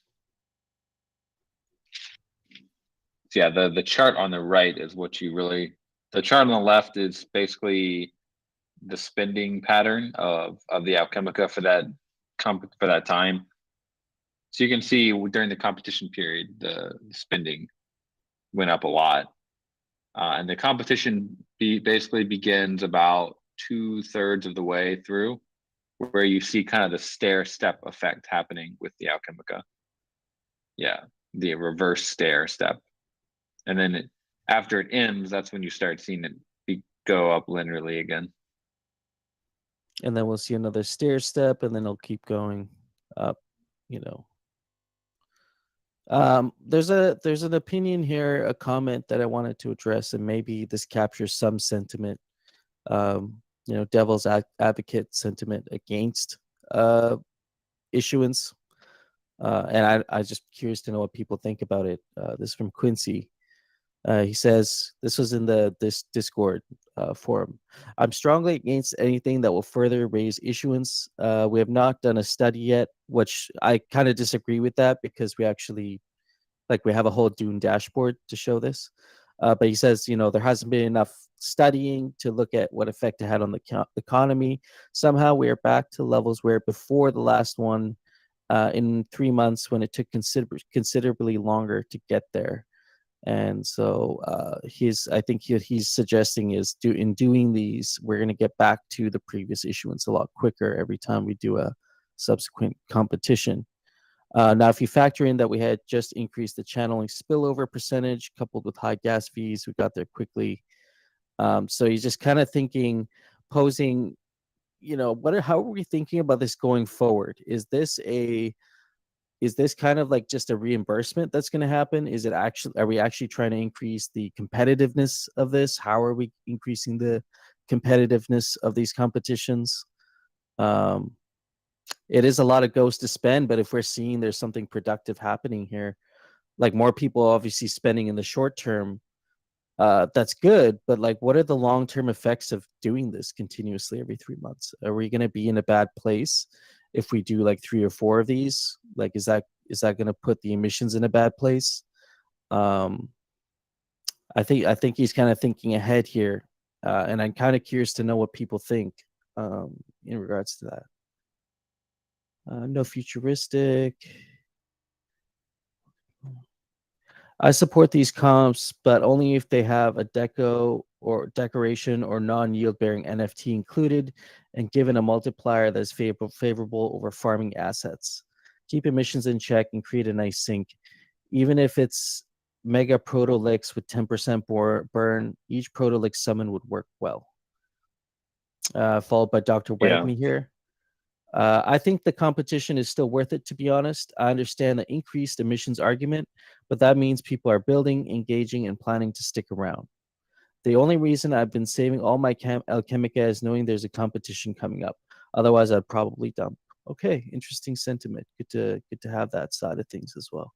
So yeah, the chart on the right is what you really, the chart on the left is basically the spending pattern of the Alchemica for that time. So you can see during the competition period, the spending went up a lot. And the competition basically begins about 2/3 of the way through, where you see kind of the stair step effect happening with the Alchemica. Yeah, the reverse stair step. And then after it ends, that's when you start seeing it go up linearly again. And then we'll see another stair step, and then it'll keep going up, There's an opinion here, a comment that I wanted to address, and maybe this captures some sentiment, devil's advocate sentiment against issuance. And I just curious to know what people think about it. This is from Quincy. He says, this was in this Discord forum. I'm strongly against anything that will further raise issuance. We have not done a study yet, which I kind of disagree with that, because we actually, we have a whole Dune dashboard to show this. But he says, there hasn't been enough studying to look at what effect it had on the economy. Somehow we are back to levels where before the last one, in 3 months, when it took considerably longer to get there. And so I think he's suggesting is in doing these, we're going to get back to the previous issuance a lot quicker every time we do a subsequent competition. Now, if you factor in that we had just increased the channeling spillover percentage coupled with high gas fees, we got there quickly. So he's just kind of posing, how are we thinking about this going forward? Is this kind of like just a reimbursement that's going to happen? Are we actually trying to increase the competitiveness of this? How are we increasing the competitiveness of these competitions? It is a lot of ghosts to spend, but if we're seeing there's something productive happening here, like more people obviously spending in the short term, that's good. But what are the long-term effects of doing this continuously every 3 months? Are we going to be in a bad place if we do 3 or 4 of these? Is that going to put the emissions in a bad place? I think he's kind of thinking ahead here, and I'm kind of curious to know what people think in regards to that. No futuristic. I support these comps, but only if they have a decoration or non-yield bearing NFT included, and given a multiplier that is favorable over farming assets. Keep emissions in check and create a nice sink. Even if it's mega proto-licks with 10% burn, each proto-lick summon would work well. Followed by Dr. Wagme here. I think the competition is still worth it, to be honest. I understand the increased emissions argument, but that means people are building, engaging, and planning to stick around. The only reason I've been saving all my Alchemica is knowing there's a competition coming up. Otherwise, I'd probably dump. Okay, interesting sentiment. Good to have that side of things as well.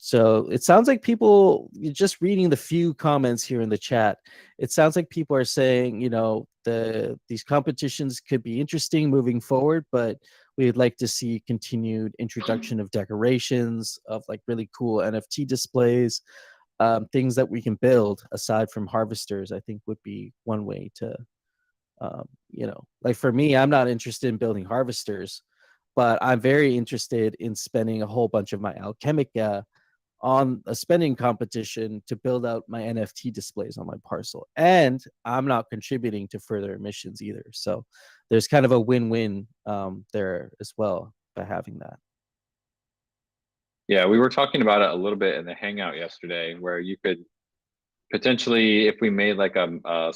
So it sounds like people, just reading the few comments here in the chat, it sounds like people are saying, these competitions could be interesting moving forward, but we'd like to see continued introduction of decorations, of really cool NFT displays, things that we can build aside from harvesters. I think would be one way to, for me, I'm not interested in building harvesters, but I'm very interested in spending a whole bunch of my Alchemica on a spending competition to build out my NFT displays on my parcel. And I'm not contributing to further emissions either. So there's kind of a win-win there as well by having that. Yeah, we were talking about it a little bit in the Hangout yesterday, where you could potentially, if we made a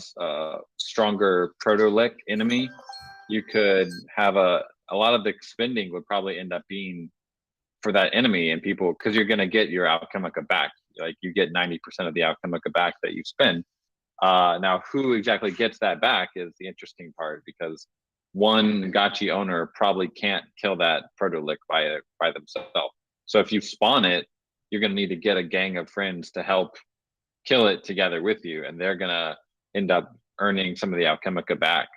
stronger proto-lick enemy, you could have a lot of the spending would probably end up being for that enemy, and people, because you're going to get your Alchemica back. You get 90% of the Alchemica back that you spend. Now, who exactly gets that back is the interesting part, because one gotchi owner probably can't kill that protolith by themselves. So if you spawn it, you're going to need to get a gang of friends to help kill it together with you, and they're going to end up earning some of the alchemica back.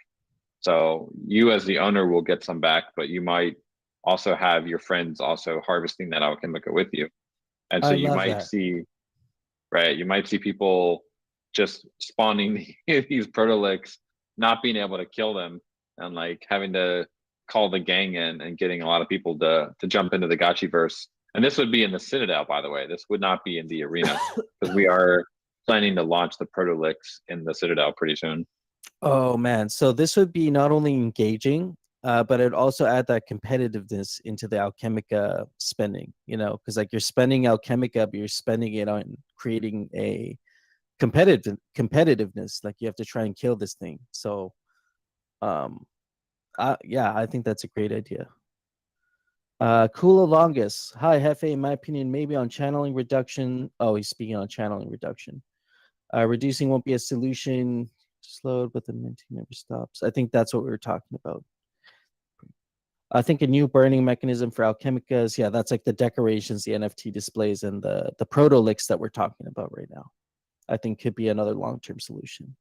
So you as the owner will get some back, but you might also have your friends also harvesting that alchemica with you. And so you might see, right, you might see people just spawning these protoliths, not being able to kill them, and like having to call the gang in and getting a lot of people to jump into the gotchiverse. And this would be in the Citadel, by the way. This would not be in the arena, because we are planning to launch the protoliths in the Citadel pretty soon. Oh man, so this would be not only engaging, but it'd also add that competitiveness into the alchemica spending, you know, because like you're spending alchemica, but you're spending it on creating a competitiveness. Like you have to try and kill this thing. So yeah, I think that's a great idea. Kula Longus. Hi, Hefe. In my opinion, maybe on channeling reduction. Oh, he's speaking on channeling reduction. Reducing won't be a solution. Slowed, but the minting never stops. I think that's what we were talking about. I think a new burning mechanism for alchemicas. Yeah, that's like the decorations, the NFT displays, and the protoliths that we're talking about right now. I think could be another long-term solution.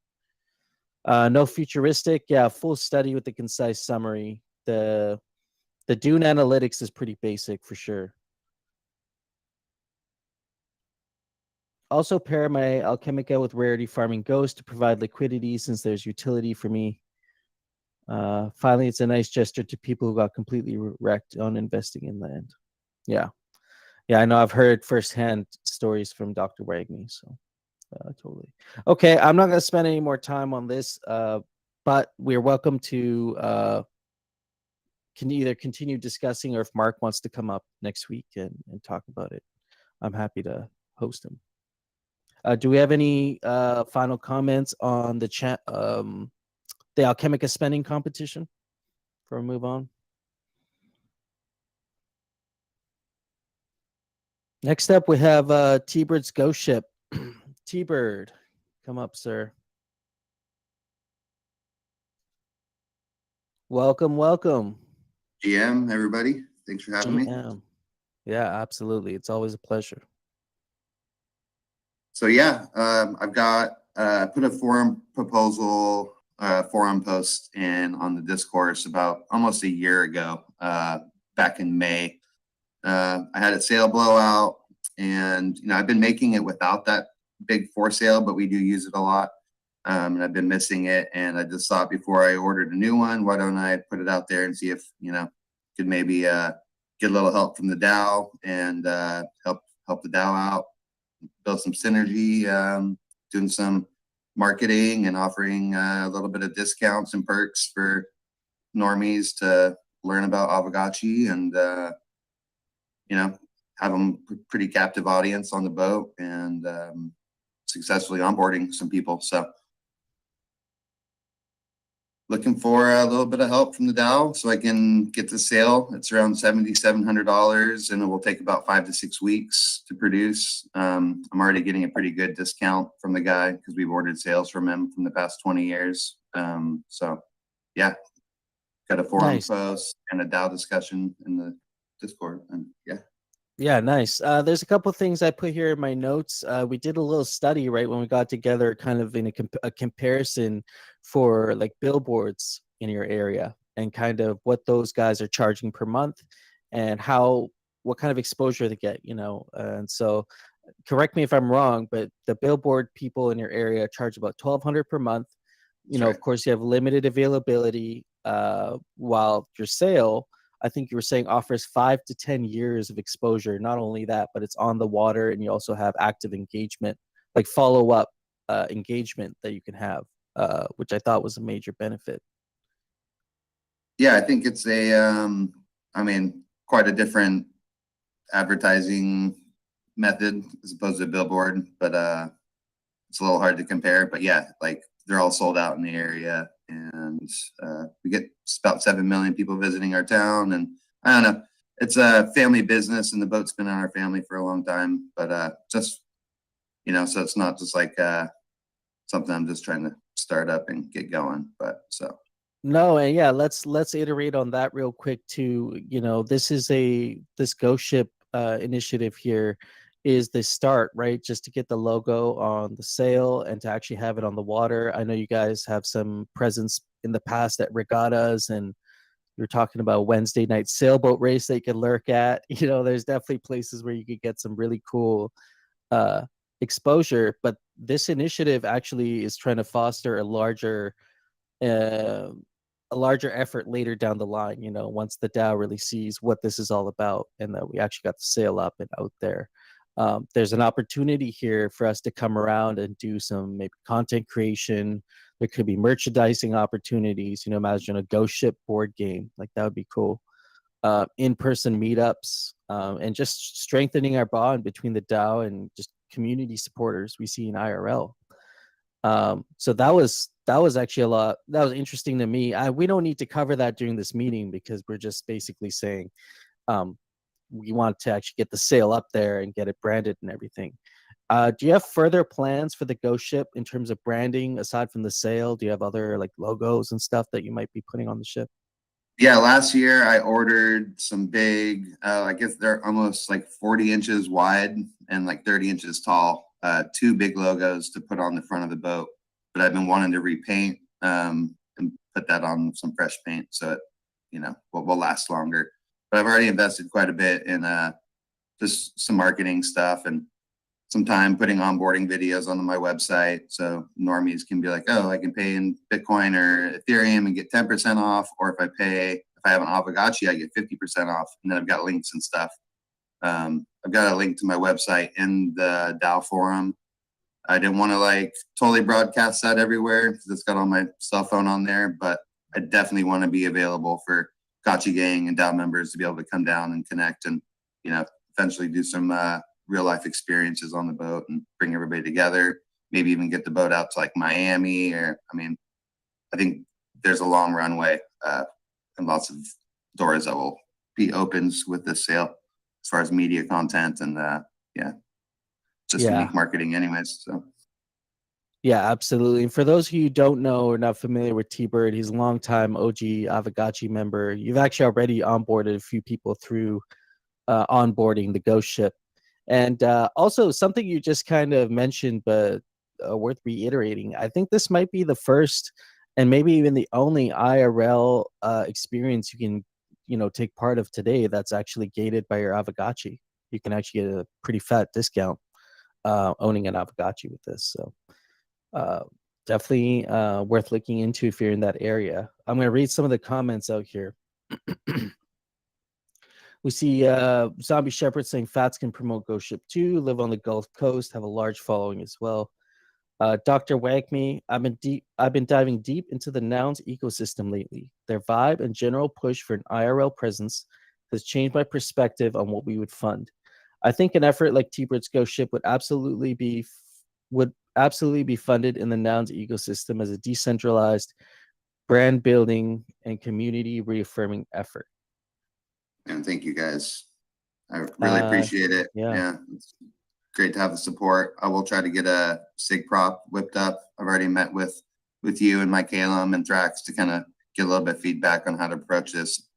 No futuristic. Yeah, full study with the concise summary. The Dune analytics is pretty basic for sure. Also pair my alchemica with rarity farming ghost to provide liquidity, since there's utility for me. Finally, it's a nice gesture to people who got completely wrecked on investing in land. Yeah, I know. I've heard firsthand stories from Dr. Wagney, so totally. Okay, I'm not going to spend any more time on this, but we're welcome to can either continue discussing, or if Mark wants to come up next week and talk about it, I'm happy to host him. Do we have any final comments on the chat, the Alchemica spending competition before we move on? Next up, we have T-Bird's Ghost Ship. T-Bird, come up, sir. Welcome. GM, everybody. Thanks for having me. Yeah, absolutely. It's always a pleasure. So yeah, I've got put a forum proposal, forum post in on the discourse about almost a year ago, back in May. I had a sale blowout, and I've been making it without that big for sale, but we do use it a lot, and I've been missing it. And I just thought, before I ordered a new one, why don't I put it out there and see if could maybe get a little help from the DAO and help the DAO out. Build some synergy, doing some marketing and offering a little bit of discounts and perks for normies to learn about Aavegotchi, and have them pretty captive audience on the boat, and successfully onboarding some people. So looking for a little bit of help from the DAO so I can get the sale. It's around $7,700, and it will take about 5 to 6 weeks to produce. I'm already getting a pretty good discount from the guy because we've ordered sales from him from the past 20 years. So yeah, got a forum post and a DAO discussion in the Discord, and yeah. Yeah, nice. There's a couple of things I put here in my notes. We did a little study right when we got together, kind of in a comparison for like billboards in your area, and kind of what those guys are charging per month, and what kind of exposure they get, And so, correct me if I'm wrong, but the billboard people in your area charge about $1,200 per month. Of course, you have limited availability, while your sale, I think you were saying, offers 5 to 10 years of exposure. Not only that, but it's on the water, and you also have active engagement, like follow-up engagement that you can have, which I thought was a major benefit. Yeah, I think it's quite a different advertising method as opposed to a billboard, but it's a little hard to compare. But yeah, like they're all sold out in the area, and we get about 7 million people visiting our town. And I don't know, it's a family business, and the boat's been on our family for a long time, but just so it's not just like something I'm just trying to start up and get going. But so. No, and yeah, let's iterate on that real quick too. This Ghost Ship initiative here is the start, right? Just to get the logo on the sail and to actually have it on the water. I know you guys have some presence in the past at regattas, and you're talking about Wednesday night sailboat race that you can lurk at. There's definitely places where you could get some really cool exposure. But this initiative actually is trying to foster a larger effort later down the line, once the DAO really sees what this is all about and that we actually got the sail up and out there. There's an opportunity here for us to come around and do some maybe content creation. There could be merchandising opportunities. Imagine a Ghost Ship board game. Like, that would be cool. In-person meetups, and just strengthening our bond between the DAO and just community supporters we see in IRL. So that was actually a lot. That was interesting to me. We don't need to cover that during this meeting because we're just basically saying we want to actually get the sail up there and get it branded and everything. Do you have further plans for the Ghost Ship in terms of branding aside from the sail? Do you have other like logos and stuff that you might be putting on the ship? Yeah, last year I ordered some big, I guess they're almost like 40 inches wide and like 30 inches tall, 2 big logos to put on the front of the boat. But I've been wanting to repaint and put that on some fresh paint so it, will last longer. But I've already invested quite a bit in just some marketing stuff and some time putting onboarding videos on my website so normies can be like, oh, I can pay in Bitcoin or Ethereum and get 10% off, or if I have an Aavegotchi, I get 50% off. And then I've got links and stuff. I've got a link to my website in the DAO forum. I didn't want to like totally broadcast that everywhere because it's got all my cell phone on there, but I definitely want to be available for Gotchi Gang and DAO members to be able to come down and connect and, eventually do some real life experiences on the boat and bring everybody together, maybe even get the boat out to like Miami I think there's a long runway and lots of doors that will be opened with this sale as far as media content and unique marketing anyways. So. Yeah, absolutely. And for those of you who don't know or not familiar with T-Bird, he's a longtime OG Aavegotchi member. You've actually already onboarded a few people through onboarding the Ghost Ship. And also something you just kind of mentioned, but worth reiterating, I think this might be the first and maybe even the only IRL experience you can, take part of today that's actually gated by your Aavegotchi. You can actually get a pretty fat discount owning an Aavegotchi with this. So definitely worth looking into if you're in that area. I'm going to read some of the comments out here. We see ZombieShepherd saying Fats can promote Ghost Ship 2, live on the Gulf Coast, have a large following as well. Dr. Wagme, I've been diving deep into the Nouns ecosystem lately. Their vibe and general push for an IRL presence has changed my perspective on what we would fund. I think an effort like T-Bird's Ghost Ship would absolutely be funded in the Nouns ecosystem as a decentralized brand building and community reaffirming effort. And thank you guys. I really appreciate it. Yeah. It's great to have the support. I will try to get a SIG prop whipped up. I've already met with you and Mike Calum and Thrax to kind of get a little bit of feedback on how to approach this.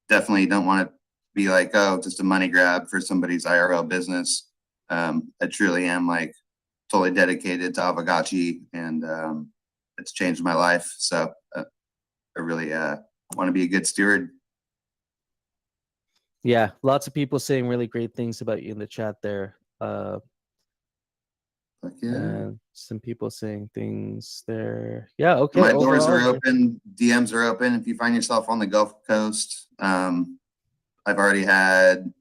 Definitely don't want to be like, oh, just a money grab for somebody's IRL business. I truly am like totally dedicated to Aavegotchi and it's changed my life. So I really want to be a good steward. Yeah, lots of people saying really great things about you in the chat there. And some people saying things there. Yeah, okay. My doors are open. DMs are open. If you find yourself on the Gulf Coast, I've already had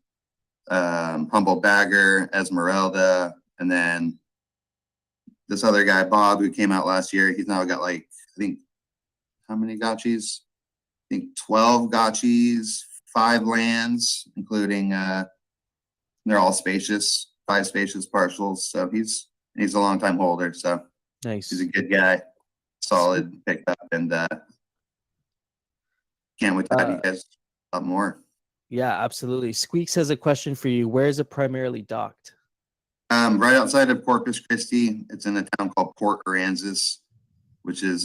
Humble Bagger, Esmeralda, and then this other guy, Bob, who came out last year. He's now got like, I think, how many gotchis? I think 12 gotchis, 5 lands, including they're all spacious, 5 spacious parcels. So he's a long time holder. So nice. He's a good guy, solid pickup, and can't wait to have you guys up more. Yeah, absolutely. Squeaks has a question for you. Where is it primarily docked? Right outside of Corpus Christi. It's in a town called Port Aransas, which is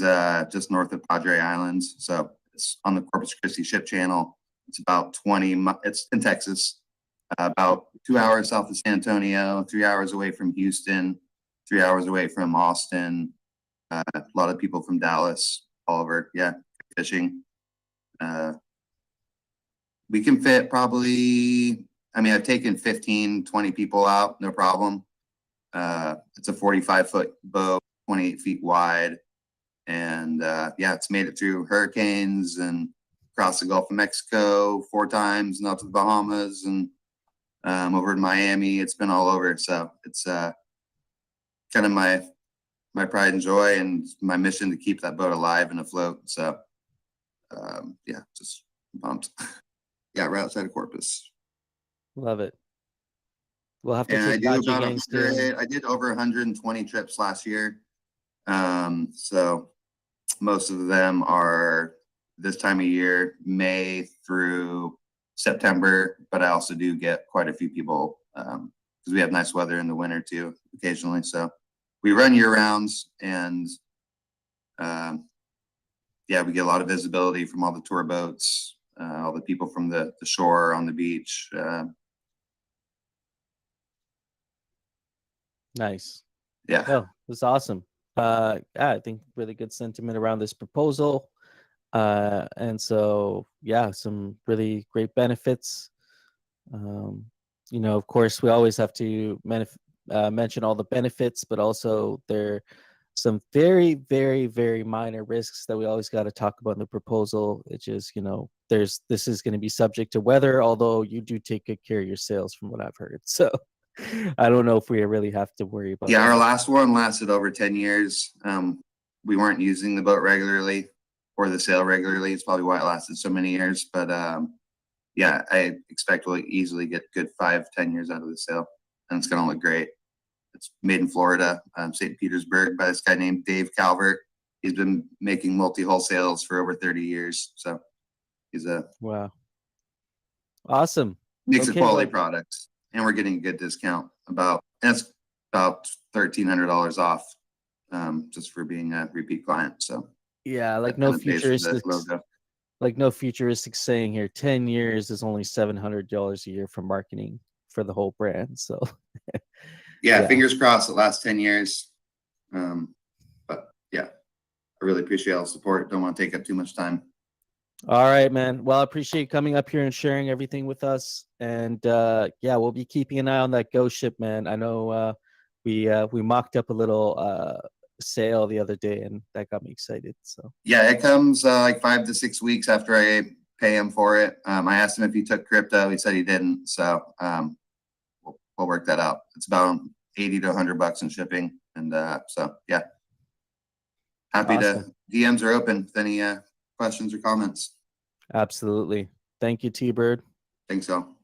just north of Padre Islands. So it's on the Corpus Christi ship channel. It's about it's in Texas, about 2 hours south of San Antonio, 3 hours away from Houston, 3 hours away from Austin. A lot of people from Dallas, all over. Yeah, fishing. We can fit probably, I mean, I've taken 15, 20 people out, no problem. It's a 45-foot boat, 28 feet wide. And yeah, it's made it through hurricanes and across the Gulf of Mexico 4 times and out to the Bahamas and over to Miami. It's been all over. So it's kind of my pride and joy and my mission to keep that boat alive and afloat. So yeah, just pumped. Yeah, right outside of Corpus. Love it. We'll have to And take Gotchi gangs I did over 120 trips last year. So most of them are this time of year, May through September, but I also do get quite a few people because we have nice weather in the winter too, occasionally. So we run year rounds and yeah, we get a lot of visibility from all the tour boats, all the people from the shore on the beach. Nice. Yeah. Oh, that's awesome. Yeah, I think really good sentiment around this proposal. And so, yeah, some really great benefits. You know, of course, we always have to mention all the benefits, but also there are some very, very, very minor risks that we always got to talk about in the proposal. It's just, you know, this is going to be subject to weather, although you do take good care of your sails from what I've heard. So I don't know if we really have to worry about Yeah, that. our last one lasted over 10 years. We weren't using the boat regularly or the sail regularly. It's probably why it lasted so many years. But yeah, I expect we'll easily get good 5-10 years out of the sail, and it's going to look great. It's made in Florida, St. Petersburg, by this guy named Dave Calvert. He's been making multi-hull sails for over 30 years. So he's Wow. Awesome. makes a Okay, quality well- product, and we're getting a good discount. That's about $1,300 off, just for being a repeat client. So Yeah, like that no kinda pays for the futuristics. logo. Like no futuristic saying here. 10 years is only $700 a year for marketing for the whole brand. So Yeah, Yeah. fingers crossed it lasts 10 years. But yeah, I really appreciate all the support. Don't want to take up too much time. all right, man. Well, I appreciate you coming up here and sharing everything with us. And yeah, we'll be keeping an eye on that ghost ship, man. I know we mocked up a little sale the other day, and that got me excited. So Yeah, it comes like 5 to 6 weeks after I pay him for it. I asked him if he took crypto. He said he didn't. So we'll work that out. It's about 80 to $100 in shipping. And so yeah, happy Awesome. to. DMs are open with any questions or comments. absolutely. Thank you, T-Bird. Think so.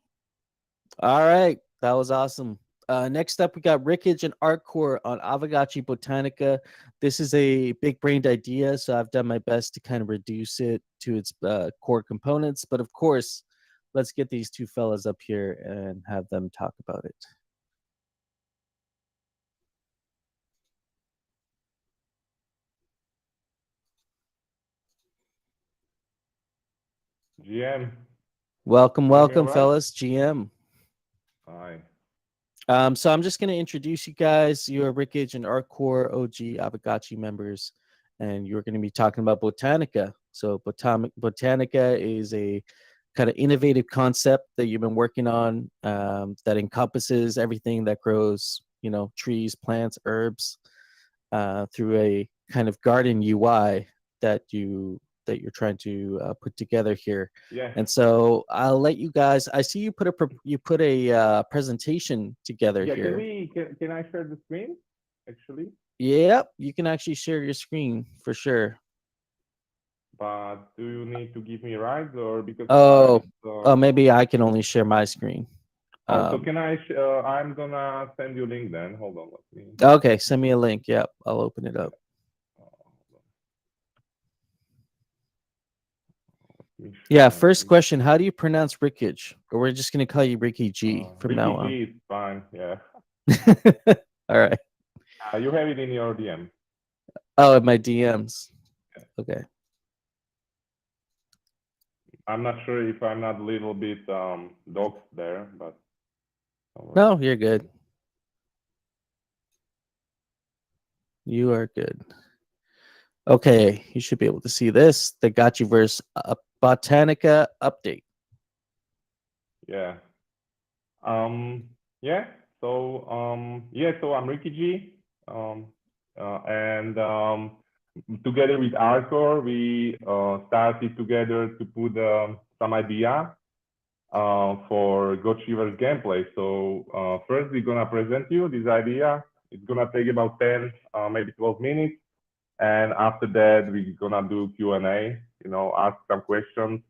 All right, that was awesome. Next up, we got Rickage and Artcore on Aavegotchi Botanica. This is a big-brained idea, so I've done my best to kind of reduce it to its core components. But of course, let's get these two fellas up here and have them talk about it. GM. Welcome, welcome, right? fellas. GM. Hi. So I'm just going to introduce you guys. You are Rickage and Artcore OG Aavegotchi members, and you're going to be talking about Botanica. So Botanica is a kind of innovative concept that you've been working on that encompasses everything that grows, you know, trees, plants, herbs through a kind of garden UI that you're trying to put together here. Yeah. And so I'll let you guys. I see you put a presentation together Yeah. here. Can I share the screen? Actually, Yep, you can actually share your screen for sure. but do you need to give me rights or because? Oh, maybe I can only share my screen. So can I? I'm gonna send you a link then. Hold on. Let me. Okay, send me a link. Yep, I'll open it up. Yeah, first question, how do you pronounce Rickage? Or we're just going to call you Ricky G from now on. Ricky G is fine, yeah. All right. You have it in your DM. Oh, in my DMs. Okay. I'm not sure if I'm not a little bit doxed there, but no, you're good. You are good. Okay, you should be able to see this. The Gotchiverse Botanica update. Yeah. Yeah. So I'm Ricky G. And together with Arthur, we started together to put some idea for Gotchiver's gameplay. So first we're gonna present you this idea. It's gonna take about 10, maybe 12 minutes. And after that, we're gonna do Q&A, ask some questions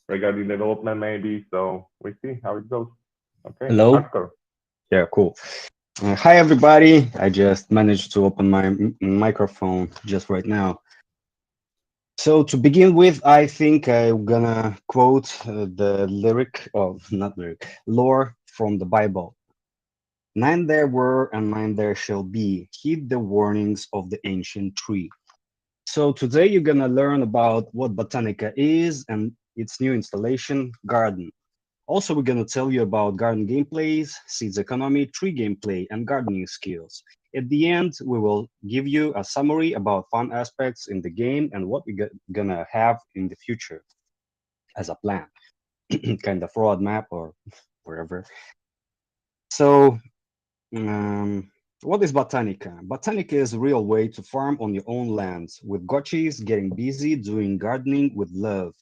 regarding development maybe. So we see how it goes. Okay. Hello. Arthur. Yeah, cool. Hi, everybody. I just managed to open my microphone just right now. So to begin with, I think I'm gonna quote the lore from the Bible. 9 there were and 9 there shall be. Heed the warnings of the ancient tree. So today you're gonna learn about what Botanica is and its new installation, Garden. Also, we're going to tell you about garden gameplays, seeds economy, tree gameplay, and gardening skills. At the end, we will give you a summary about fun aspects in the game and what we're going to have in the future as a plan, kind of roadmap or wherever. So, what is Botanica? Botanica is a real way to farm on your own lands, with gotchis getting busy doing gardening with love,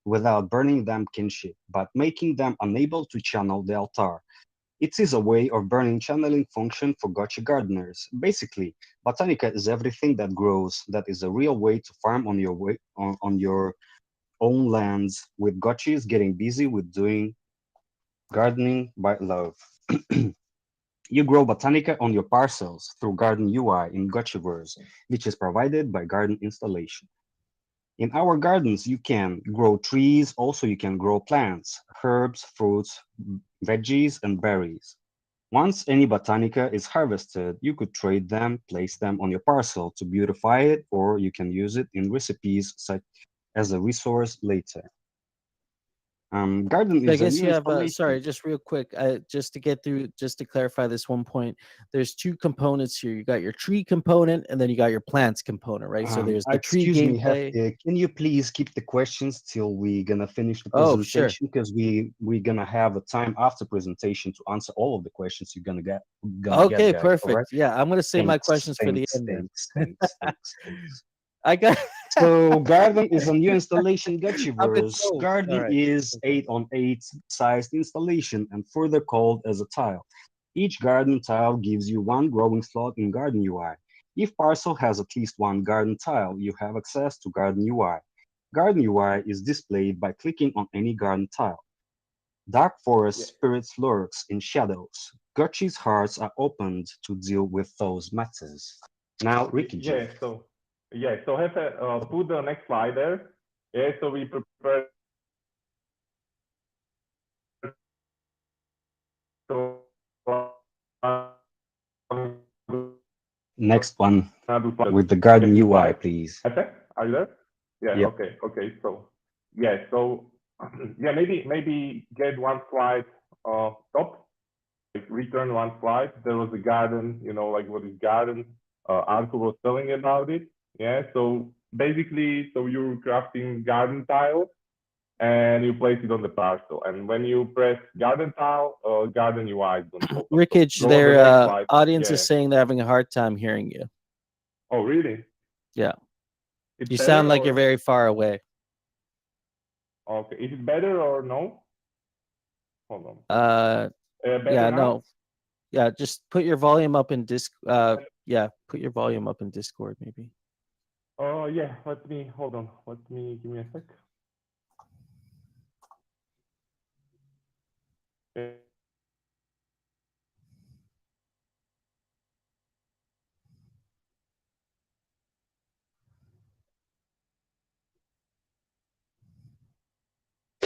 without burning them kinship, but making them unable to channel the altar. It is a way of burning channeling function for gotcha gardeners. Basically, Botanica is everything that grows. That is a real way to farm on your own lands, with gotchis getting busy with doing gardening by love. You grow Botanica on your parcels through Garden UI in Gotchiverse, which is provided by Garden Installation. In our gardens, you can grow trees, also you can grow plants, herbs, fruits, veggies, and berries. Once any Botanica is harvested, you could trade them, place them on your parcel to beautify it, or you can use it in recipes such as a resource later. Garden I is a guess new you have installation. sorry, just real quick, just to clarify this one point. There's 2 components here. You got your tree component, and then you got your plants component, right? So there's the tree Excuse me, gameplay. can you please keep the questions till we're gonna finish the Oh, sure. presentation? Because we're gonna have a time after presentation to answer all of the questions you're gonna get. Okay, guys, perfect. all right? Yeah, I'm gonna save my questions for the end then. Thanks. I got So Garden is a new installation I've been Gotchiverse. told. Garden All right. is Okay. 8-on-8 sized installation and further called as a tile. Each garden tile gives you 1 growing slot in Garden UI. If parcel has at least 1 garden tile, you have access to Garden UI. Garden UI is displayed by clicking on any garden tile. Dark Forest spirits lurks in shadows. Gotchi's hearts are opened to deal with those matters. Now, Ricky G. So have put the next slide there. Yeah, so we prepare. Next one with the Garden UI, please. Are you there? Yeah. Yep. Okay. So maybe get one slide top. Like return one slide. There was a garden. Like what is garden? Arthur was telling about it. Yeah. So basically, you're crafting garden tile, and you place it on the parcel. And when you press garden tile, garden UI is going to open. Rickage, So their slide. audience is saying they're having a hard time hearing you. Oh, really? Yeah. It's You sound like you're no? very far away. Okay. Is it better or no? Hold on. Yeah, now? no. Yeah, just put your volume up in yeah, put your volume up in Discord maybe. Oh, yeah. Hold on. Give me a sec. Okay.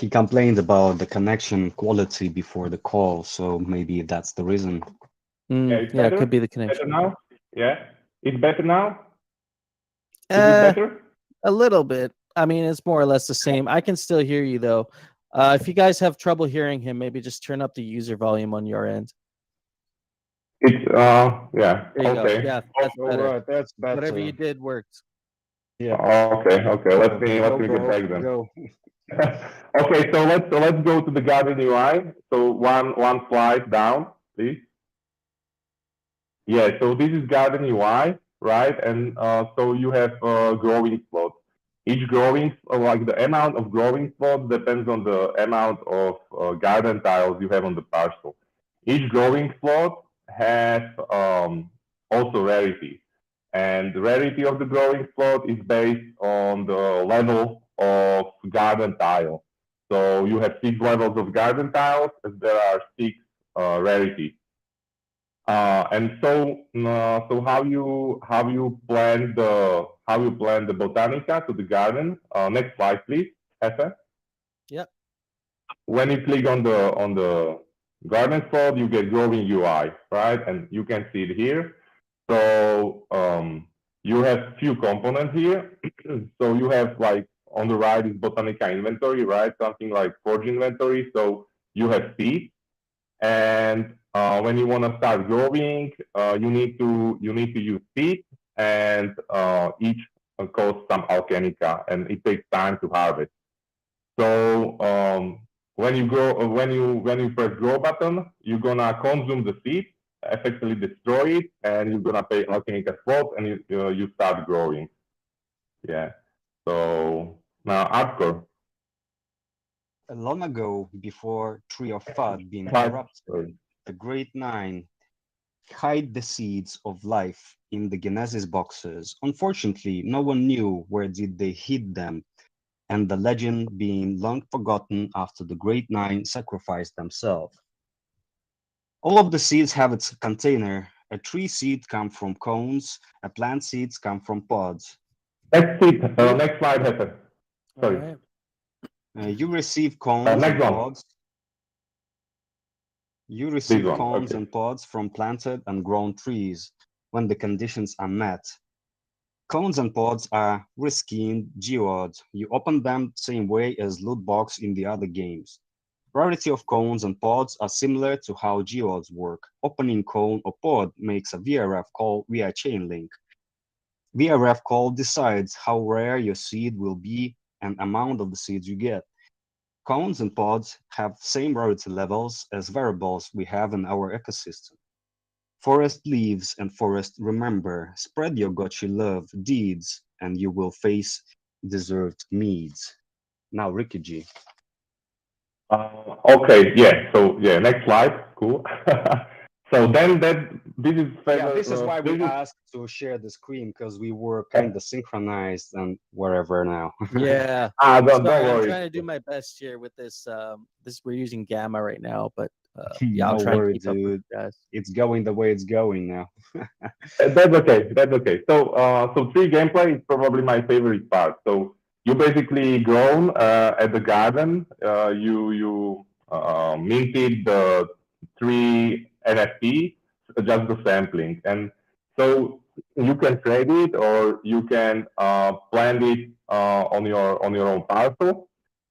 He complained about the connection quality before the call, so maybe that's the reason. it's Yeah, better. it could be the Better connection. now. Yeah, it's better now. Is it better? A little bit. I mean, it's more or less the same. I can still hear you though. If you guys have trouble hearing him, maybe just turn up the user volume on your end. It's yeah. There you go. Okay. Yeah, that's better. All right, that's better. Whatever you did worked. Yeah. Okay. Let me get back then. Go. Okay, so let's go to the garden UI. So one slide down, please. Yeah, so this is garden UI, right? And so you have growing slots. Each growing, like the amount of growing slots depends on the amount of garden tiles you have on the parcel. Each growing slot has also rarity. And the rarity of the growing slot is based on the level of garden tile. So you have 6 levels of garden tiles, and there are 6 rarities. And so how you plan the botanica to the garden? Next slide, please, Efe. Yep. When you click on the garden slot, you get growing UI, right? And you can see it here. So you have few components here. So you have like on the right is botanica inventory, right? Something like forge inventory. So you have seeds, and when you want to start growing, you need to use seeds, and each costs some alchemica, and it takes time to harvest. So when you press grow button, you're gonna consume the seed, effectively destroy it, and you're gonna pay alchemica slot, and you start growing. Yeah. So now hardcore. Long ago, before Tree of Thought being corrupted, the Great Nine hide the seeds of life in the Genesis boxes. Unfortunately, no one knew where did they hid them, and the legend being long forgotten after the Great Nine sacrificed themselves. All of the seeds have its container. A tree seed comes from cones, a plant seeds come from pods. Next slide, Hefe. Sorry. Right. You receive cones and pods. You receive cones and pods from planted and grown trees when the conditions are met. Cones and pods are reskinned geodes. You open them same way as loot box in the other games. Rarity of cones and pods are similar to how geodes work. Opening cone or pod makes a VRF call via chain link. VRF call decides how rare your seed will be and amount of the seeds you get. Cones and pods have same rarity levels as variables we have in our ecosystem. Forest leaves and forest remember, spread your gotchi love deeds, and you will face deserved meads. Now, Ricky G. Okay, yeah. So yeah, next slide. Cool. So then this is this is why we asked to share the screen, because we were kind of synchronized and wherever now. Yeah. Don't Sorry, worry. I'm trying to do my best here with this. This we're using Gamma right now, but yeah, I'll No try worry, and keep up with you guys. It's going the way it's going now. That's okay. That's okay. So so tree gameplay is probably my favorite part. So you basically grown at the garden. You minted the tree NFT, just the sampling, and so you can trade it or you can plant it on your own parcel.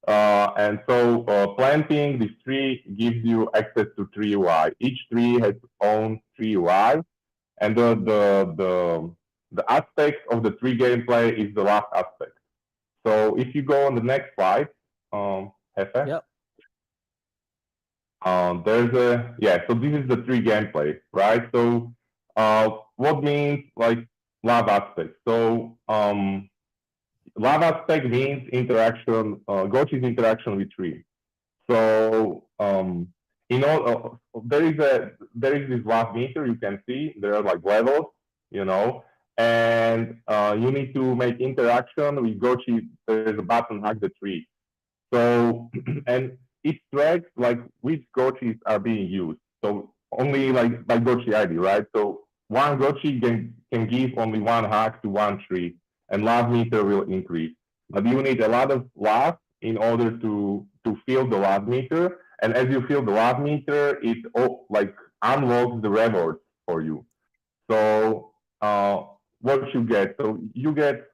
And so planting this tree gives you access to tree UI. Each tree has its own tree UI, and the aspect of the tree gameplay is the last aspect. So if you go on the next slide, Hefe. Yep. There's a so this is the tree gameplay, right? So what means like lab aspect? So lab aspect means interaction, Gotchi's interaction with tree. So there is this lab meter you can see. There are like levels, and you need to make interaction with Gotchi. There's a button hack the tree. So and it tracks like which Gotchis are being used. So only like by Gotchi ID, right? So one Gotchi can give only one hack to one tree, and lab meter will increase. But you need a lot of lab in order to fill the lab meter. And as you fill the lab meter, it like unlocks the rewards. for you. So what you get? So you get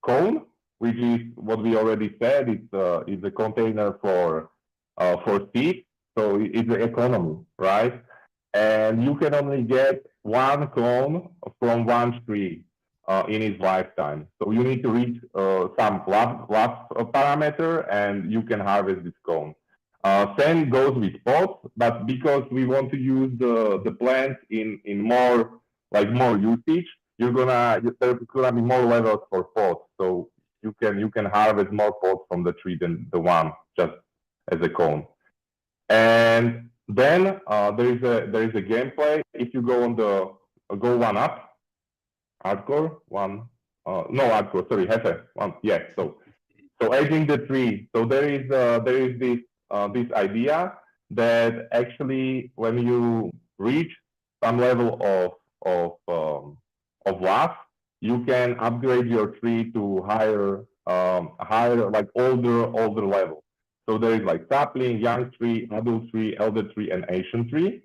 cone, which is what we already said. It's a container for seeds. So it's the economy, right? And you can only get one cone from one tree in its lifetime. So you need to reach some last parameter, and you can harvest this cone. Same goes with pots, but because we want to use the plants in more usage, there's gonna be more levels for pots. So you can harvest more pots from the tree than the one just as a cone. And then there is a gameplay. If you go on go one up, hardcore one, no hardcore, sorry, Hefe one, yeah. So aging the tree. So there is this idea that actually when you reach some level of WAF, you can upgrade your tree to higher like older level. So there is like sapling, young tree, adult tree, elder tree, and ancient tree.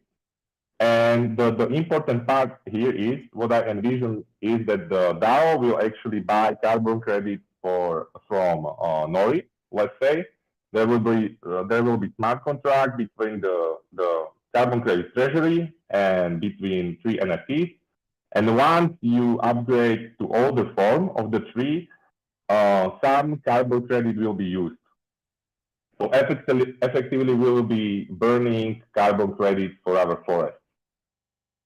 And the important part here is what I envision is that the DAO will actually buy carbon credits from Nori. Let's say there will be smart contract between the carbon credit treasury and between three NFTs. And once you upgrade to older form of the tree, some carbon credit will be used. So effectively, we will be burning carbon credits for our forest.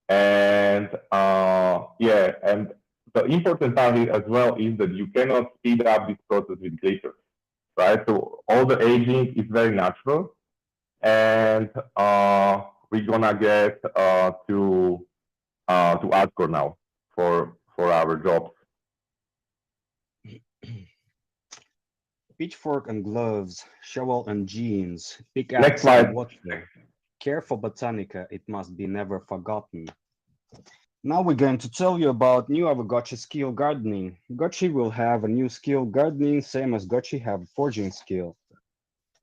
And and the important part as well is that you cannot speed up this process with glitter, right? So all the aging is very natural, and we're gonna get to hardcore now for our jobs. Pitchfork and gloves, shovel and jeans, Next pickaxe slide. and water. Care for Botanica, it must be never forgotten. Now we're going to tell you about new Aavegotchi skill gardening. Gotchi will have a new skill gardening, same as Gotchi have forging skill.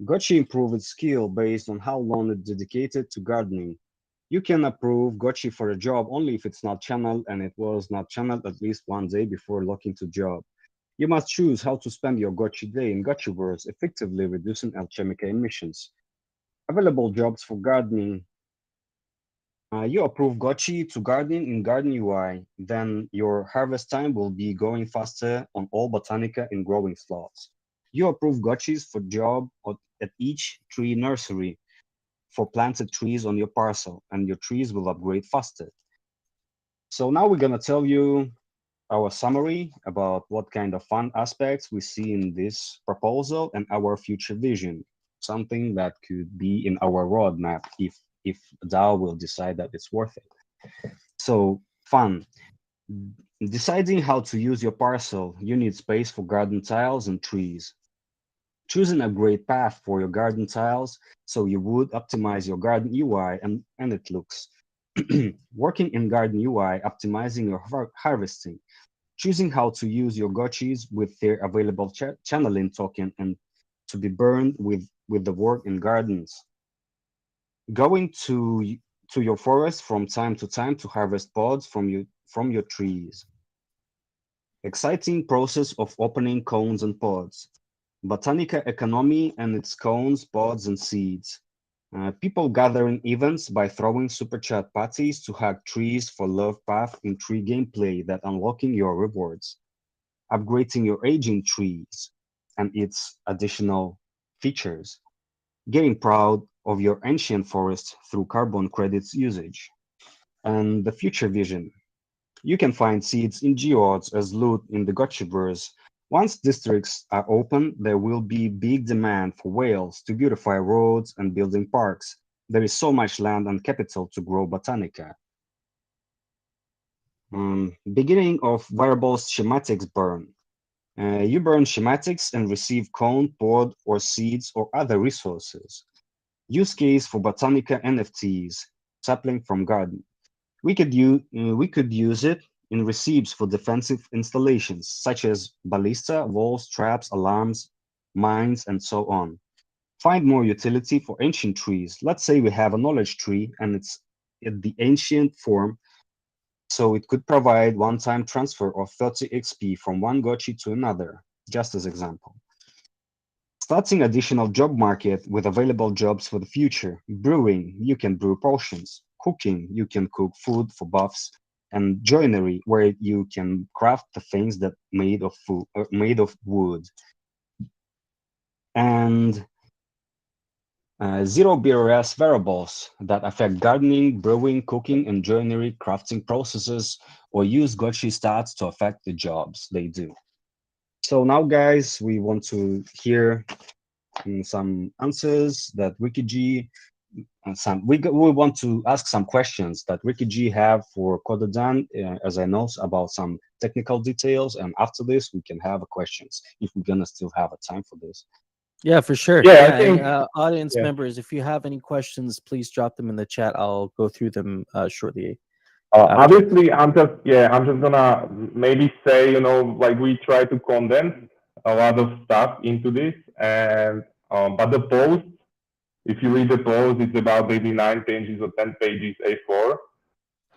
Gotchi improved its skill based on how long it's dedicated to gardening. You can approve Gotchi for a job only if it's not channeled and it was not channeled at least one day before locking to job. You must choose how to spend your Gotchi day in Gotchiverse, effectively reducing alchemical emissions. Available jobs for gardening. You approve Gotchi to garden in Garden UI, then your harvest time will be going faster on all Botanica in growing slots. You approve Gotchis for job at each tree nursery for planted trees on your parcel, and your trees will upgrade faster. So now we're gonna tell you our summary about what kind of fun aspects we see in this proposal and our future vision, something that could be in our roadmap if DAO will decide that it's worth it. So fun. Deciding how to use your parcel, you need space for garden tiles and trees. Choosing a great path for your garden tiles so you would optimize your garden UI and it looks. Working in garden UI, optimizing your harvesting. Choosing how to use your gotchis with their available channeling token and to be burned with the work in gardens. Going to your forest from time to time to harvest pods from your trees. Exciting process of opening cones and pods. Botanica economy and its cones, pods, and seeds. People gathering events by throwing super chat parties to hack trees for love path in tree gameplay that unlocking your rewards. Upgrading your aging trees and its additional features. Getting proud of your ancient forest through carbon credits usage. And the future vision. You can find seeds in geodes as loot in the Gotchiverse. Once districts are open, there will be big demand for whales to beautify roads and building parks. There is so much land and capital to grow Botanica. Beginning of variables schematics burn. You burn schematics and receive cone, pod, or seeds or other resources. Use case for Botanica NFTs, sapling from garden. We could use it in receipts for defensive installations, such as ballista, walls, traps, alarms, mines, and so on. Find more utility for ancient trees. Let's say we have a knowledge tree and it's in the ancient form, so it could provide one-time transfer of 30 XP from one gotchi to another, just as example. Starting additional job market with available jobs for the future. Brewing, you can brew potions. Cooking, you can cook food for buffs. And joinery, where you can craft the things that made of wood. And zero BRS variables that affect gardening, brewing, cooking, and joinery crafting processes, or use gotchi stats to affect the jobs they do. So now, guys, we want to hear some answers that WikiG, we want to ask some questions that WikiG have for Kododan, as I know about some technical details, and after this we can have questions if we're gonna still have a time for this. Yeah, for sure. Yeah, I think, audience members, if you have any questions, please drop them in the chat. I'll go through them shortly. Obviously, I'm just gonna maybe say, like we try to condense a lot of stuff into this, and but the post, if you read the post, it's about maybe 9 pages or 10 pages A4.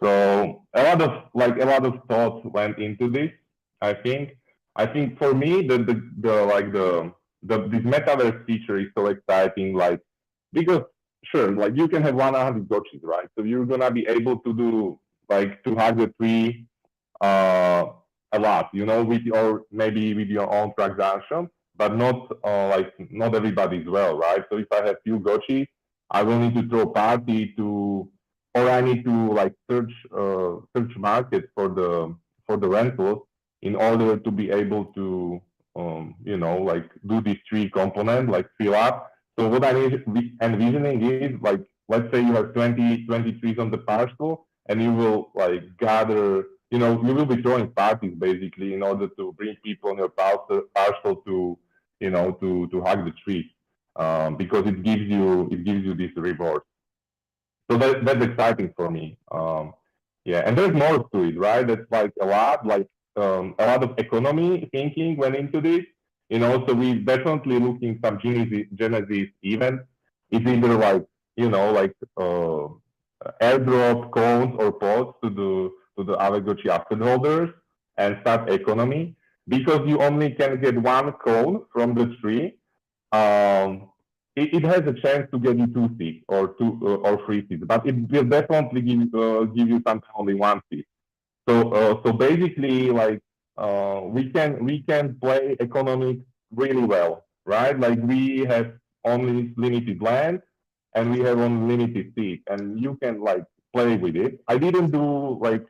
So a lot of thoughts went into this. I think for me this metaverse feature is so exciting, like, because sure, like you can have 100 gotchis, right? So you're gonna be able to do like to hug the tree a lot, or maybe with your own transaction, but not not everybody's well, right? So if I have few gotchis, I will need to throw party or I need to like search market for the rentals in order to be able to like do this tree component, like fill up. So what I need envisioning is, like, let's say you have 20 trees on the parcel, and you will like gather, you will be throwing parties basically in order to bring people on your parcel to to hug the trees, because it gives you this reward. So that's exciting for me. Yeah, and there's more to it, right? That's like a lot of economy thinking went into this. So we definitely looking some Genesis events. It's either like airdrop cones or pods to the Aavegotchi asset holders and start economy, because you only can get one cone from the tree. It has a chance to get you 2 seats or 3 seats, but it will definitely give you sometimes only 1 seat. So basically, like, we can play economics really well, right? Like, we have only limited land and we have only limited seats, and you can like play with it. I didn't do like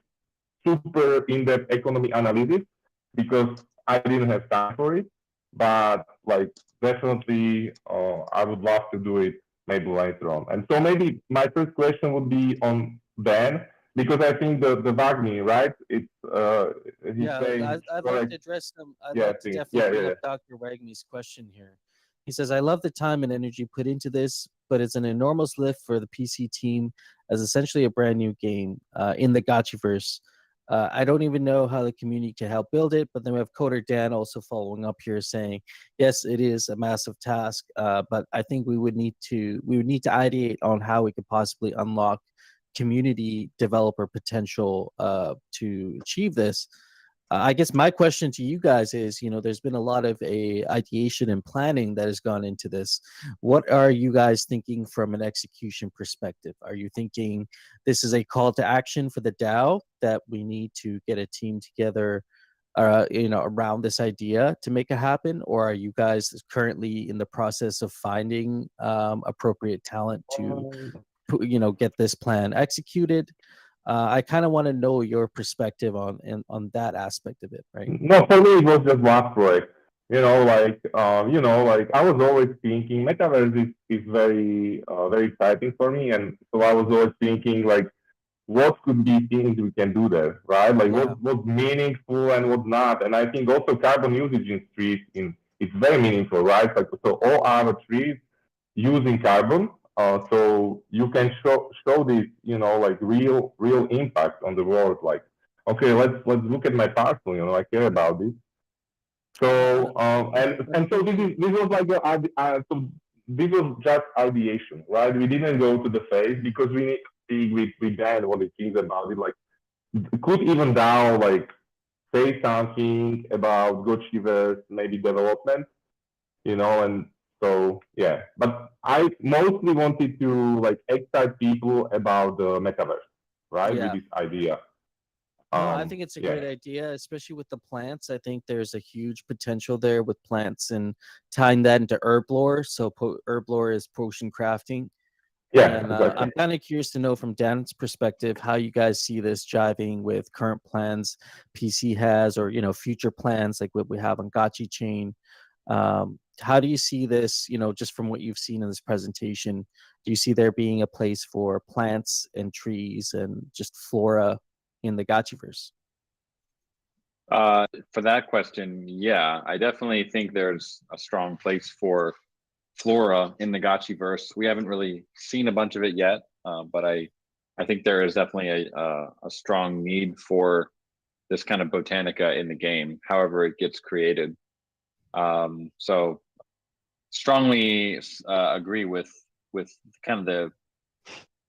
super in-depth economy analysis because I didn't have time for it, but like definitely I would love to do it maybe later on. And so maybe my first question would be on Dan, because I think the Wagner, right? It's saying, I'd like to address them. I'd like to definitely bring up Dr. Wagner's question here. He says, I love the time and energy put into this, but it's an enormous lift for the PC team as essentially a brand new game in the Gotchiverse. I don't even know how the community can help build it, but then we have Coder Dan also following up here saying, yes, it is a massive task, but I think we would need to ideate on how we could possibly unlock community developer potential to achieve this. I guess my question to you guys is, there's been a lot of ideation and planning that has gone into this. What are you guys thinking from an execution perspective? Are you thinking this is a call to action for the DAO, that we need to get a team together, around this idea to make it happen? Or are you guys currently in the process of finding appropriate talent to, get this plan executed? I kind of want to know your perspective on that aspect of it, right? No, for me it was just one project. Like I was always thinking metaverse is very very exciting for me, and so I was always thinking like, what could be things we can do there, right? Like what's meaningful and what's not. And I think also carbon usage in streets it's very meaningful, right? Like, so all our trees using carbon. So you can show this, like real impact on the world. Like, okay, let's look at my parcel. I care about this. So and so this was like so this was just ideation, right? We didn't go to the phase because we speak with Dan what he thinks about it. Like, could even DAO like say something about Gotchiverse, maybe development, and so yeah. But I mostly wanted to like excite people about the metaverse, right? Yeah. With this idea. No, I think it's a great idea, especially with the plants. I think there's a huge potential there with plants and tying that into herb lore. So herb lore is potion crafting. Yeah, And exactly. I'm kind of curious to know from Dan's perspective how you guys see this jiving with current plans PC has, or future plans like what we have on Gotchi Chain. How do you see this? Just from what you've seen in this presentation, do you see there being a place for plants and trees and just flora in the Gotchiverse? For that question, yeah, I definitely think there's a strong place for flora in the Gotchiverse. We haven't really seen a bunch of it yet, but I think there is definitely a strong need for this kind of botanica in the game, however it gets created. So strongly agree with kind of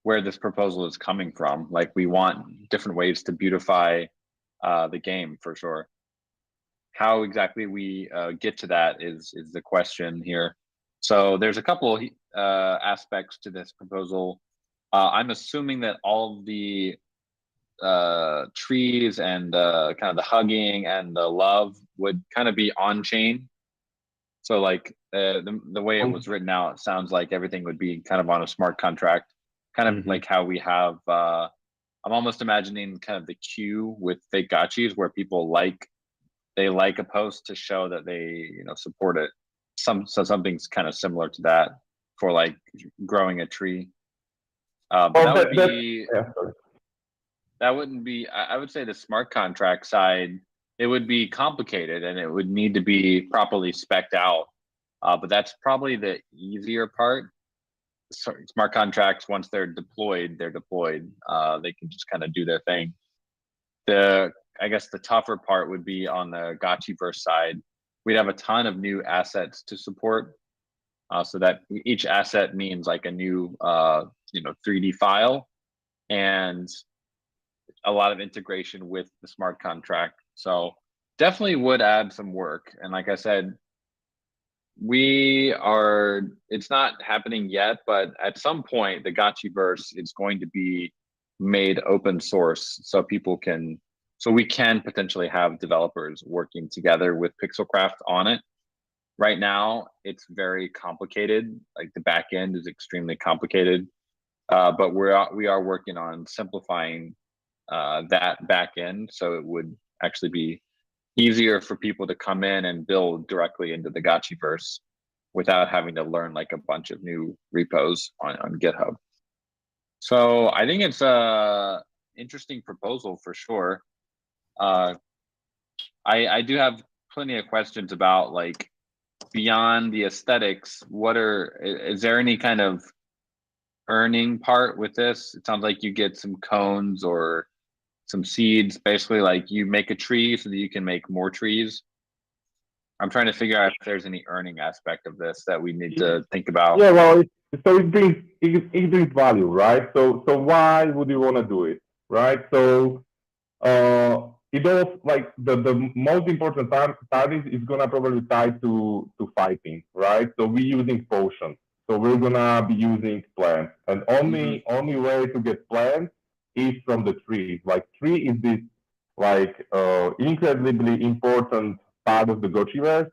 where this proposal is coming from. Like, we want different ways to beautify the game for sure. How exactly we get to that is the question here. So there's a couple aspects to this proposal. I'm assuming that all of the trees and kind of the hugging and the love would kind of be on chain. So like the way it was written out, it sounds like everything would be kind of on a smart contract, kind of like how we have. I'm almost imagining kind of the queue with fake gotchis where people like a post to show that they support it. So something's kind of similar to that for like growing a tree. But that wouldn't be. I would say the smart contract side, it would be complicated and it would need to be properly spec'd out. But that's probably the easier part. Smart contracts, once they're deployed, they're deployed. They can just kind of do their thing. I guess the tougher part would be on the Gotchiverse side. We'd have a ton of new assets to support. So that each asset means like a new 3D file and a lot of integration with the smart contract. So definitely would add some work. And like I said, it's not happening yet, but at some point the Gotchiverse is going to be made open source so we can potentially have developers working together with Pixelcraft on it. Right now, it's very complicated. Like, the back end is extremely complicated, but we are working on simplifying that back end so it would actually be easier for people to come in and build directly into the Gotchiverse without having to learn like a bunch of new repos on GitHub. So I think it's a interesting proposal for sure. I do have plenty of questions about, like, beyond the aesthetics, is there any kind of earning part with this? It sounds like you get some cones or some seeds, basically like you make a tree so that you can make more trees. I'm trying to figure out if there's any earning aspect of this that we need to think about. Yeah, well, it brings value, right? So why would you want to do it, right? So it all, like, the most important part is gonna probably tie to fighting, right? So we're using potions, so we're gonna be using plants, and only way to get plants is from the trees. Like, tree is this like incredibly important part of the Gotchiverse.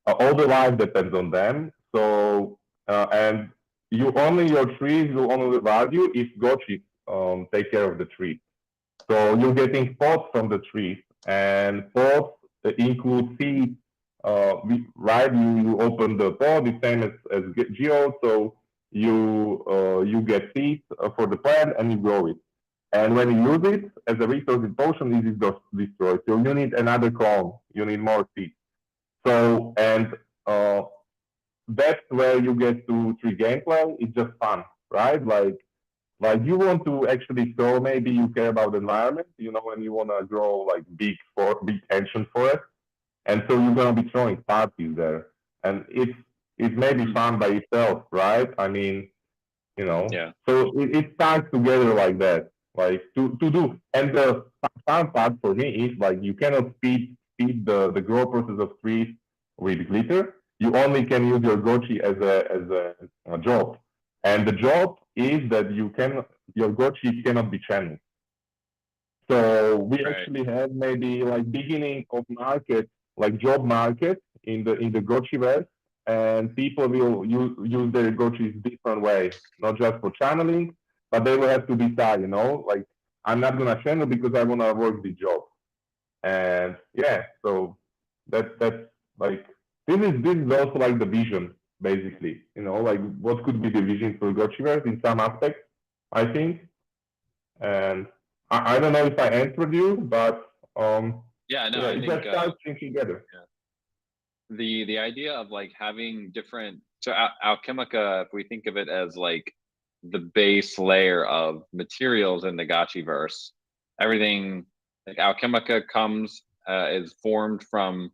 All the life depends on them. So and your trees will only value if Gotchis take care of the tree. So you're getting pods from the trees, and pods include seeds. Right? You open the pod, the same as Geo. So you get seeds for the plant and you grow it. And when you use it as a resource in potion, this is destroyed. So you need another clone. You need more seeds. So, and that's where you get to tree gameplay. It's just fun, right? Like you want to actually show, maybe you care about the environment, and you want to grow like big ancient forest. And so you're going to be throwing parties there. And it may be fun by itself, right? I mean, you know. Yeah. So it starts together like that, like to do. And the fun part for me is like you cannot feed the grow process of trees with glitter. You only can use your Gotchi as a job, and the job is that your Gotchi cannot be channeled. So we actually have maybe like beginning of market, like job market in the Gotchiverse, and people will use their Gotchis different way, not just for channeling, but they will have to decide, like I'm not gonna channel because I wanna work the job. And yeah, so that's like this is also like the vision, basically, like what could be the vision for Gotchiverse in some aspects, I think. And I don't know if I answered you, but yeah, no, I it think just starts together. Yeah. The idea of like having different, so Alchemica, if we think of it as like the base layer of materials in the Gotchiverse, everything like Alchemica is formed from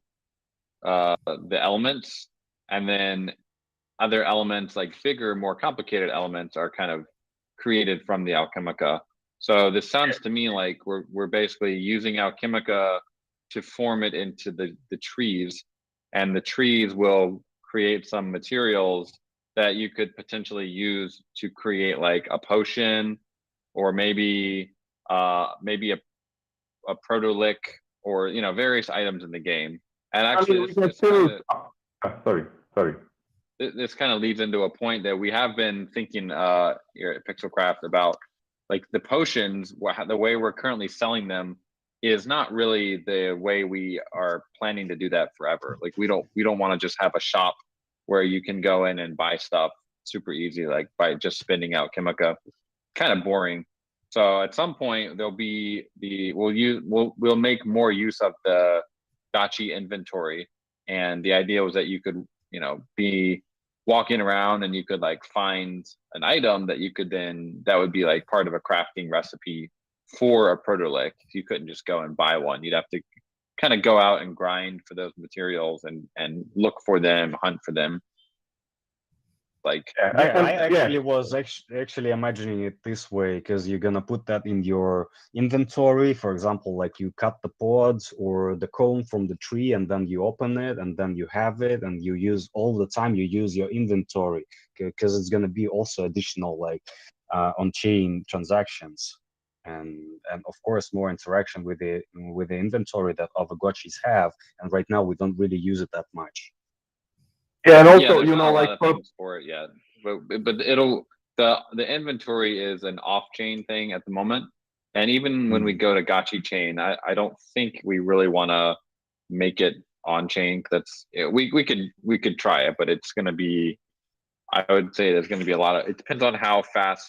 the elements, and then other elements like bigger, more complicated elements are kind of created from the Alchemica. So this sounds to me like we're basically using Alchemica to form it into the trees, and the trees will create some materials that you could potentially use to create like a potion, or maybe a protolic, or various items in the game. And actually, this kind of leads into a point that we have been thinking here at Pixelcraft about, like the potions. The way we're currently selling them is not really the way we are planning to do that forever. Like we don't want to just have a shop where you can go in and buy stuff super easy, like by just spending out Alchemica. Kind of boring. So at some point there'll be we'll make more use of the Gotchi inventory, and the idea was that you could be walking around and you could like find an item that you could that would be like part of a crafting recipe for a protolic. You couldn't just go and buy one. You'd have to kind of go out and grind for those materials and look for them, hunt for them. Like I was actually imagining it this way, because you're gonna put that in your inventory. For example, like you cut the pods or the cone from the tree, and then you open it, and then you have it, and you use all the time. You use your inventory, because it's gonna be also additional like on-chain transactions, and of course more interaction with the inventory that Aavegotchis have. And right now we don't really use it that much. Yeah, and also there's not a lot of things for it yet, but the inventory is an off-chain thing at the moment, and even when we go to Gotchi chain, I don't think we really want to make it on-chain. We could try it, but it's going to be, I would say there's going to be a lot of, it depends on how fast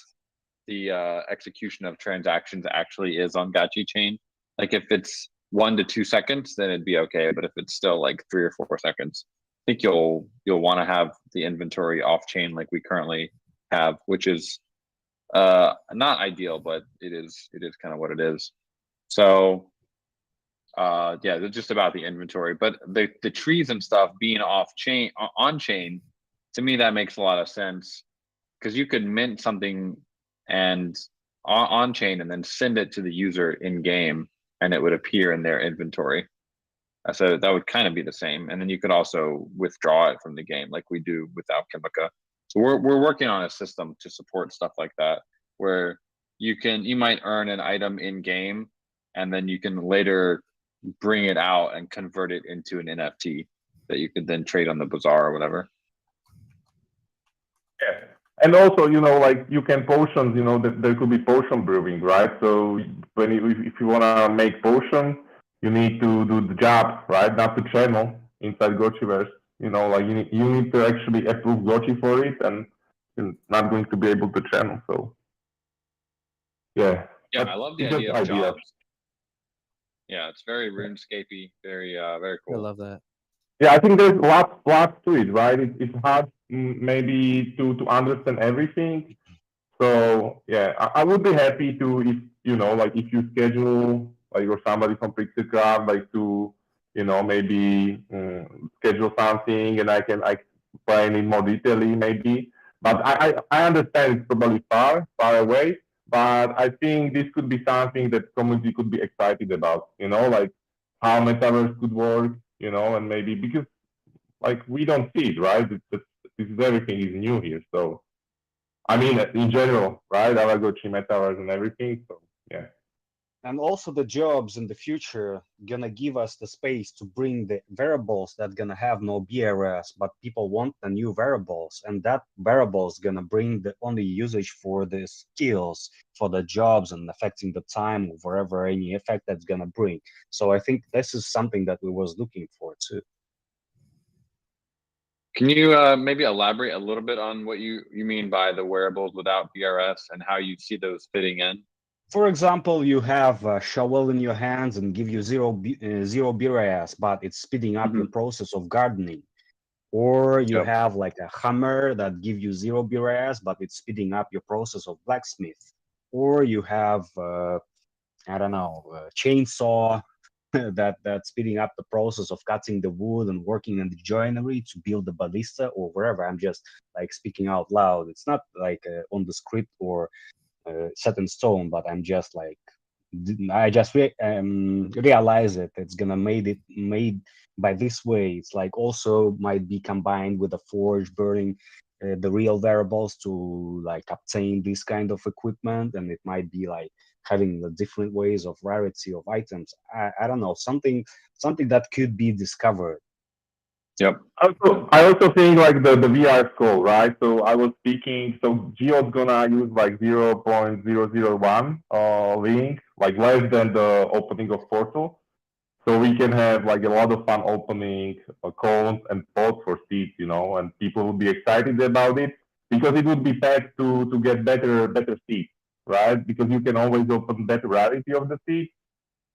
the execution of transactions actually is on Gotchi chain. Like if it's 1 to 2 seconds, then it'd be okay, but if it's still like 3 or 4 seconds, I think you'll want to have the inventory off chain like we currently have, which is not ideal, but it is kind of what it is. So yeah, it's just about the inventory, but the trees and stuff being on chain, to me that makes a lot of sense, because you could mint something and on chain and then send it to the user in game, and it would appear in their inventory. So that would kind of be the same, and then you could also withdraw it from the game like we do with Alchemica. So we're working on a system to support stuff like that, where you might earn an item in game, and then you can later bring it out and convert it into an NFT that you could then trade on the bazaar or whatever. Yeah, and also like you can potions. There could be potion brewing, right? So if you wanna make potion, you need to do the job, right? Not to channel inside Gotchiverse. Like you need to actually approve Gotchi for it, and you're not going to be able to channel. So yeah. Yeah, I love the idea of jobs. Yeah, it's very RuneScapey, very cool. I love that. Yeah, I think there's lots to it, right? It's hard maybe to understand everything. So yeah, I would be happy to, if if you schedule like, or somebody from Pixelcraft like to maybe schedule something, and I explain in more detail maybe. But I understand it's probably far away, but I think this could be something that community could be excited about, like how metaverse could work, and maybe because like we don't see it, right? This is everything is new here. So I mean, in general, right? Aavegotchi, metaverse, and everything. So yeah. And also the jobs in the future gonna give us the space to bring the variables that gonna have no BRS, but people want the new variables, and that variables gonna bring the only usage for the skills, for the jobs, and affecting the time of wherever any effect that's gonna bring. So I think this is something that we was looking for too. Can you maybe elaborate a little bit on what you mean by the wearables without BRS and how you see those fitting in? For example, you have a shovel in your hands and give you zero BRS, but it's speeding up your process of gardening. Or you have like a hammer that give you zero BRS, but it's speeding up your process of blacksmith. Or you have, I don't know, a chainsaw that's speeding up the process of cutting the wood and working in the joinery to build the ballista or wherever. I'm just like speaking out loud. It's not like on the script or set in stone, but I'm just like, I just realize it. It's gonna made by this way. It's like also might be combined with a forge burning the real variables to like obtain this kind of equipment, and it might be like having the different ways of rarity of items. I don't know, something that could be discovered. Yep. I also think like the VR skull, right? So I was speaking. So Geo's gonna use like 0.001 link, like less than the opening of Portal. So we can have like a lot of fun opening cones and pods for seeds, and people will be excited about it because it would be packed to get better seeds, right? Because you can always open better rarity of the seeds,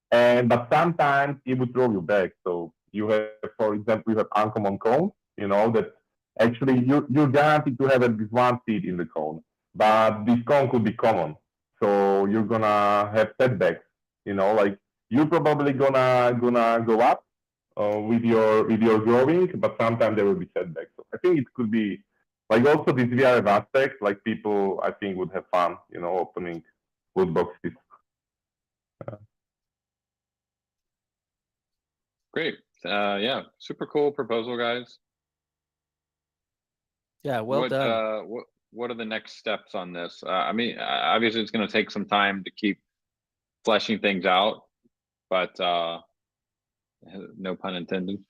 but sometimes it would throw you back. So you have, for example, you have uncommon cones, that actually you're guaranteed to have at least one seed in the cone, but this cone could be common. So you're gonna have setbacks, like you're probably gonna go up with your growing, but sometimes there will be setbacks. So I think it could be like also this VR aspect, like people I think would have fun, opening loot boxes. Great. Yeah, super cool proposal, guys. Yeah, well done. What are the next steps on this? I mean, obviously it's going to take some time to keep fleshing things out, but no pun intended.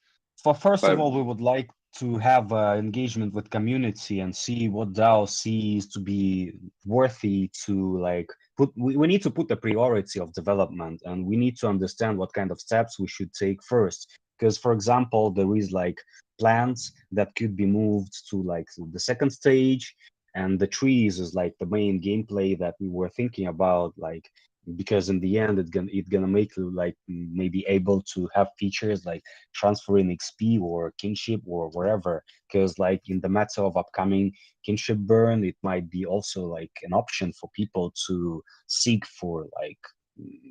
First of all, we would like to have engagement with community and see what DAO sees to be worthy to like we need to put the priority of development, and we need to understand what kind of steps we should take first. Because, for example, there is like plants that could be moved to like the second stage, and the trees is like the main gameplay that we were thinking about, like because in the end it's gonna make you like maybe able to have features like transferring XP or kinship or wherever. Because like in the matter of upcoming kinship burn, it might be also like an option for people to seek for like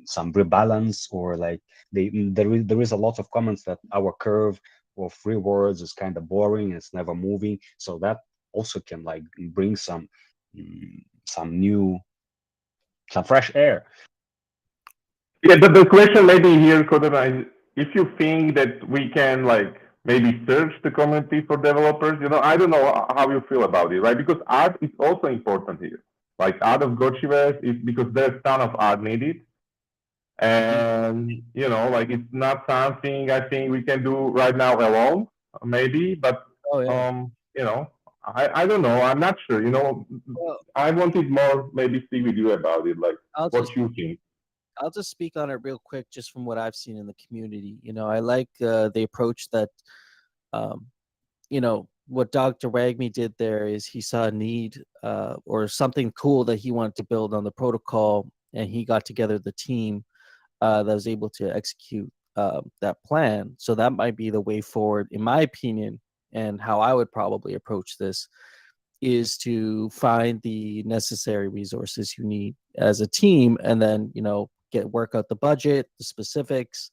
some rebalance, or like there is a lot of comments that our curve of rewards is kind of boring, it's never moving. So that also can like bring some fresh air. Yeah, the question maybe here, Kodama, is if you think that we can like maybe search the community for developers, I don't know how you feel about it, right? Because art is also important here. Like Aavegotchi is because there's a ton of art needed. And, like it's not something I think we can do right now alone, maybe, but, I don't know. I'm not sure, I wanted more maybe speak with you about it, like what you think. I'll just speak on it real quick, just from what I've seen in the community. I like the approach that, what Dr. Wagme did there is he saw a need or something cool that he wanted to build on the protocol, and he got together the team that was able to execute that plan. So that might be the way forward, in my opinion, and how I would probably approach this is to find the necessary resources you need as a team, and then work out the budget, the specifics,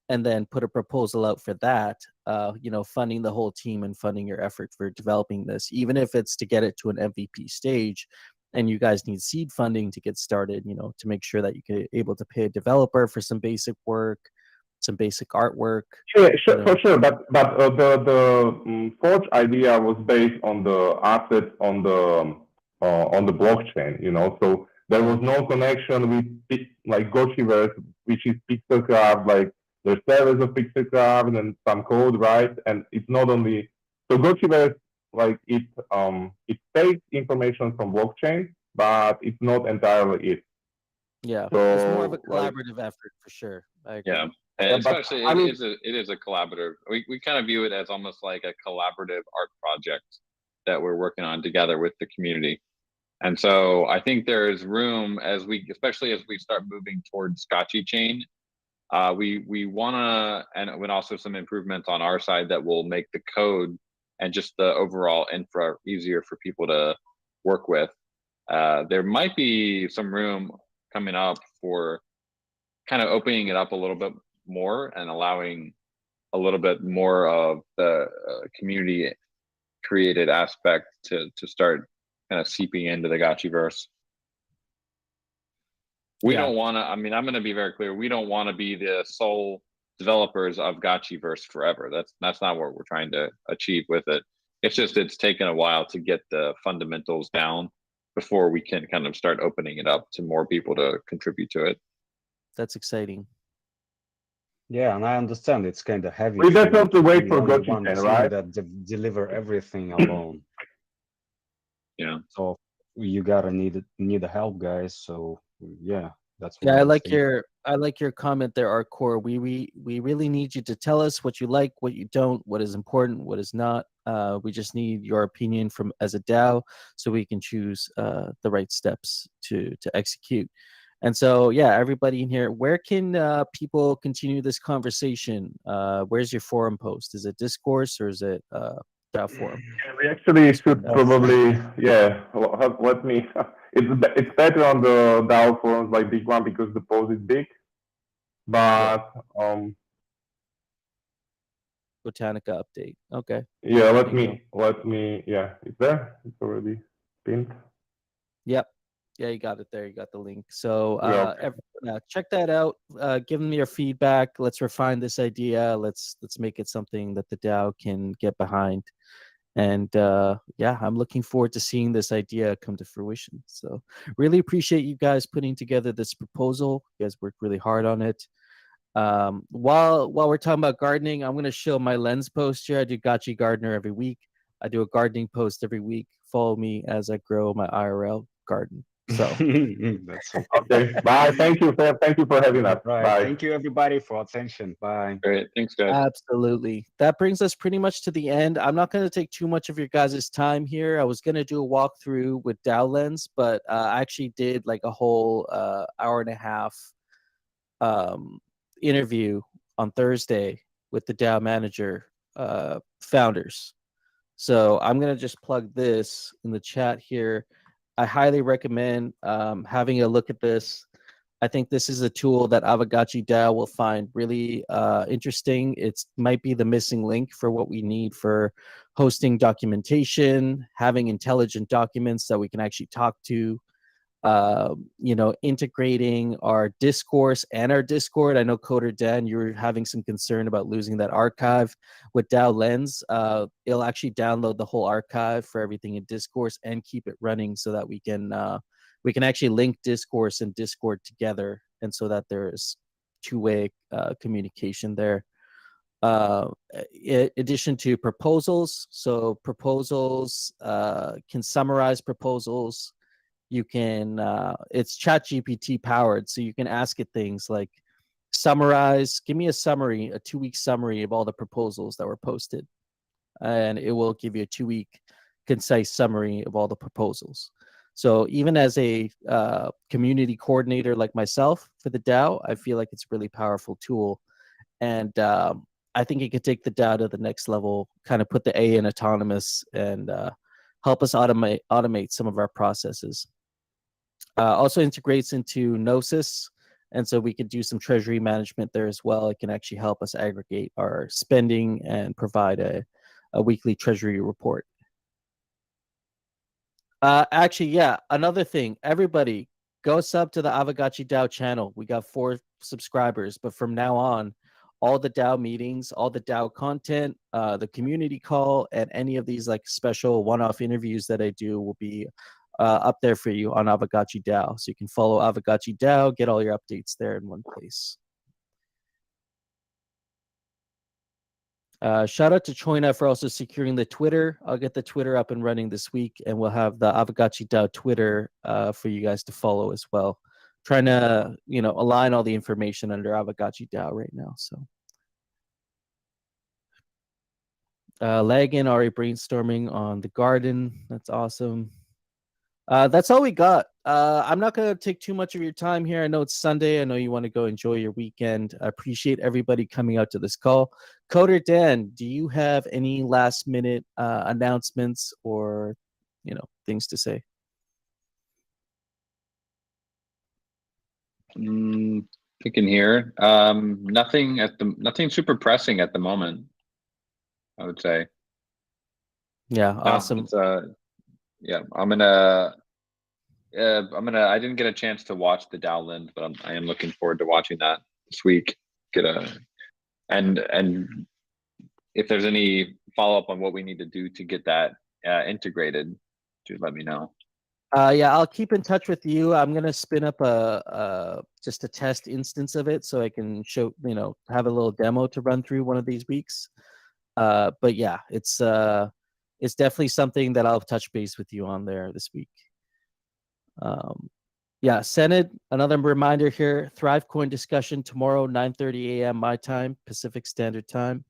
and then put a proposal out for that. funding the whole team and funding your effort for developing this, even if it's to get it to an MVP stage. And you guys need seed funding to get started, to make sure that you can able to pay a developer for some basic work, some basic artwork. Yeah, sure, for sure. But the Forge idea was based on the assets on the blockchain. So there was no connection with like Gotchiverse, which is Pixelcraft. Like there's servers of Pixelcraft and some code, right? And it's not only so Gotchiverse. Like it takes information from blockchain, but it's not entirely it. Yeah, so, it's more of a collaborative effort for sure. I agree. Yeah, and especially it is a collaborative. We kind of view it as almost like a collaborative art project that we're working on together with the community. And so I think there's room especially as we start moving towards Scotchy chain. We wanna, and when also some improvements on our side that will make the code and just the overall infra easier for people to work with. There might be some room coming up for kind of opening it up a little bit more and allowing a little bit more of the community created aspect to start kind of seeping into the Gotchiverse. We don't want to, I'm going to be very clear. We don't want to be the sole developers of Gotchiverse forever. That's not what we're trying to achieve with it. It's taken a while to get the fundamentals down before we can kind of start opening it up to more people to contribute to it. That's exciting. Yeah, and I understand it's kind of heavy. We just have to wait for Gotchi, right? That deliver everything alone. Yeah. So you gotta need the help, guys. So yeah. I like your comment there, Artcore. We really need you to tell us what you like, what you don't, what is important, what is not. We just need your opinion as a DAO so we can choose the right steps to execute. And so, everybody in here, where can people continue this conversation? Where's your forum post? Is it Discourse or is it DAO forum? Yeah, we actually should probably, let me. It's better on the DAO forums like big one because the post is big. But Botanica update. Okay. Yeah, let me. Yeah, it's there. It's already pinned. Yep. Yeah, you got it there. You got the link. So check that out. Give them your feedback. Let's refine this idea. Let's make it something that the DAO can get behind. And I'm looking forward to seeing this idea come to fruition. So really appreciate you guys putting together this proposal. You guys worked really hard on it. While we're talking about gardening, I'm going to show my lens post here. I do Gotchi Gardener every week. I do a gardening post every week. Follow me as I grow my IRL garden. So that's okay. Bye. Thank you for having us. Right. Bye. Thank you everybody for attention. Bye. Great. Thanks, guys. Absolutely. That brings us pretty much to the end. I'm not going to take too much of your guys' time here. I was going to do a walkthrough with DAO Lens, but I actually did like a whole hour and a half interview on Thursday with the DAO manager founders. So I'm going to just plug this in the chat here. I highly recommend having a look at this. I think this is a tool that Aavegotchi DAO will find really interesting. It might be the missing link for what we need for hosting documentation, having intelligent documents that we can actually talk to, integrating our discourse and our Discord. I know Coder Dan, you were having some concern about losing that archive. With DAO Lens, it'll actually download the whole archive for everything in Discourse and keep it running so that we can actually link Discourse and Discord together, and so that there's two-way communication there. In addition to proposals, so proposals can summarize proposals. You can it's ChatGPT powered, so you can ask it things like give me a 2-week summary of all the proposals that were posted, and it will give you a 2-week concise summary of all the proposals. So even as a community coordinator like myself for the DAO, I feel like it's a really powerful tool, and I think it could take the DAO to the next level, kind of put the A in autonomous and help us automate some of our processes. Also integrates into Gnosis And so we could do some treasury management there as well. It can actually help us aggregate our spending and provide a weekly treasury report. Actually, yeah, another thing, everybody go sub to the Aavegotchi DAO channel. We got 4 subscribers, but from now on, all the DAO meetings, all the DAO content, the community call, and any of these like special one-off interviews that I do will be up there for you on Aavegotchi DAO. So you can follow Aavegotchi DAO, get all your updates there in one place. Shout out to Choina for also securing the Twitter. I'll get the Twitter up and running this week, and we'll have the Aavegotchi DAO Twitter for you guys to follow as well. Trying to, align all the information under Aavegotchi DAO right now. So, Lagan already brainstorming on the garden. That's awesome. That's all we got. I'm not going to take too much of your time here. I know it's Sunday. I know you want to go enjoy your weekend. I appreciate everybody coming out to this call. Coder Dan, do you have any last minute announcements or, things to say? Thinking here. Nothing super pressing at the moment, I would say. Yeah, awesome. Yeah, I didn't get a chance to watch the Dowland, but I am looking forward to watching that this week. And if there's any follow up on what we need to do to get that integrated, do let me know. Yeah, I'll keep in touch with you. I'm gonna spin up just a test instance of it so I can show, have a little demo to run through one of these weeks. But yeah, it's definitely something that I'll touch base with you on there this week. Yeah, Senate, another reminder here, Thrive Coin discussion tomorrow, 9:30 a.m. my time, Pacific Standard Time.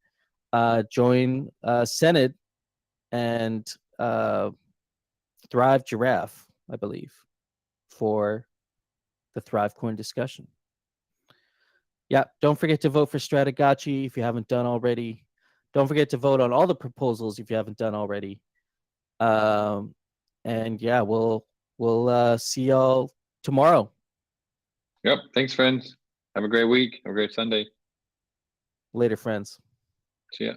Join Senate and Thrive Giraffe, I believe, for the Thrive Coin discussion. Yeah, don't forget to vote for Strategachi if you haven't done already. Don't forget to vote on all the proposals if you haven't done already. And yeah, we'll see y'all tomorrow. Yep. Thanks, friends. Have a great week. Have a great Sunday. Later, friends. See ya.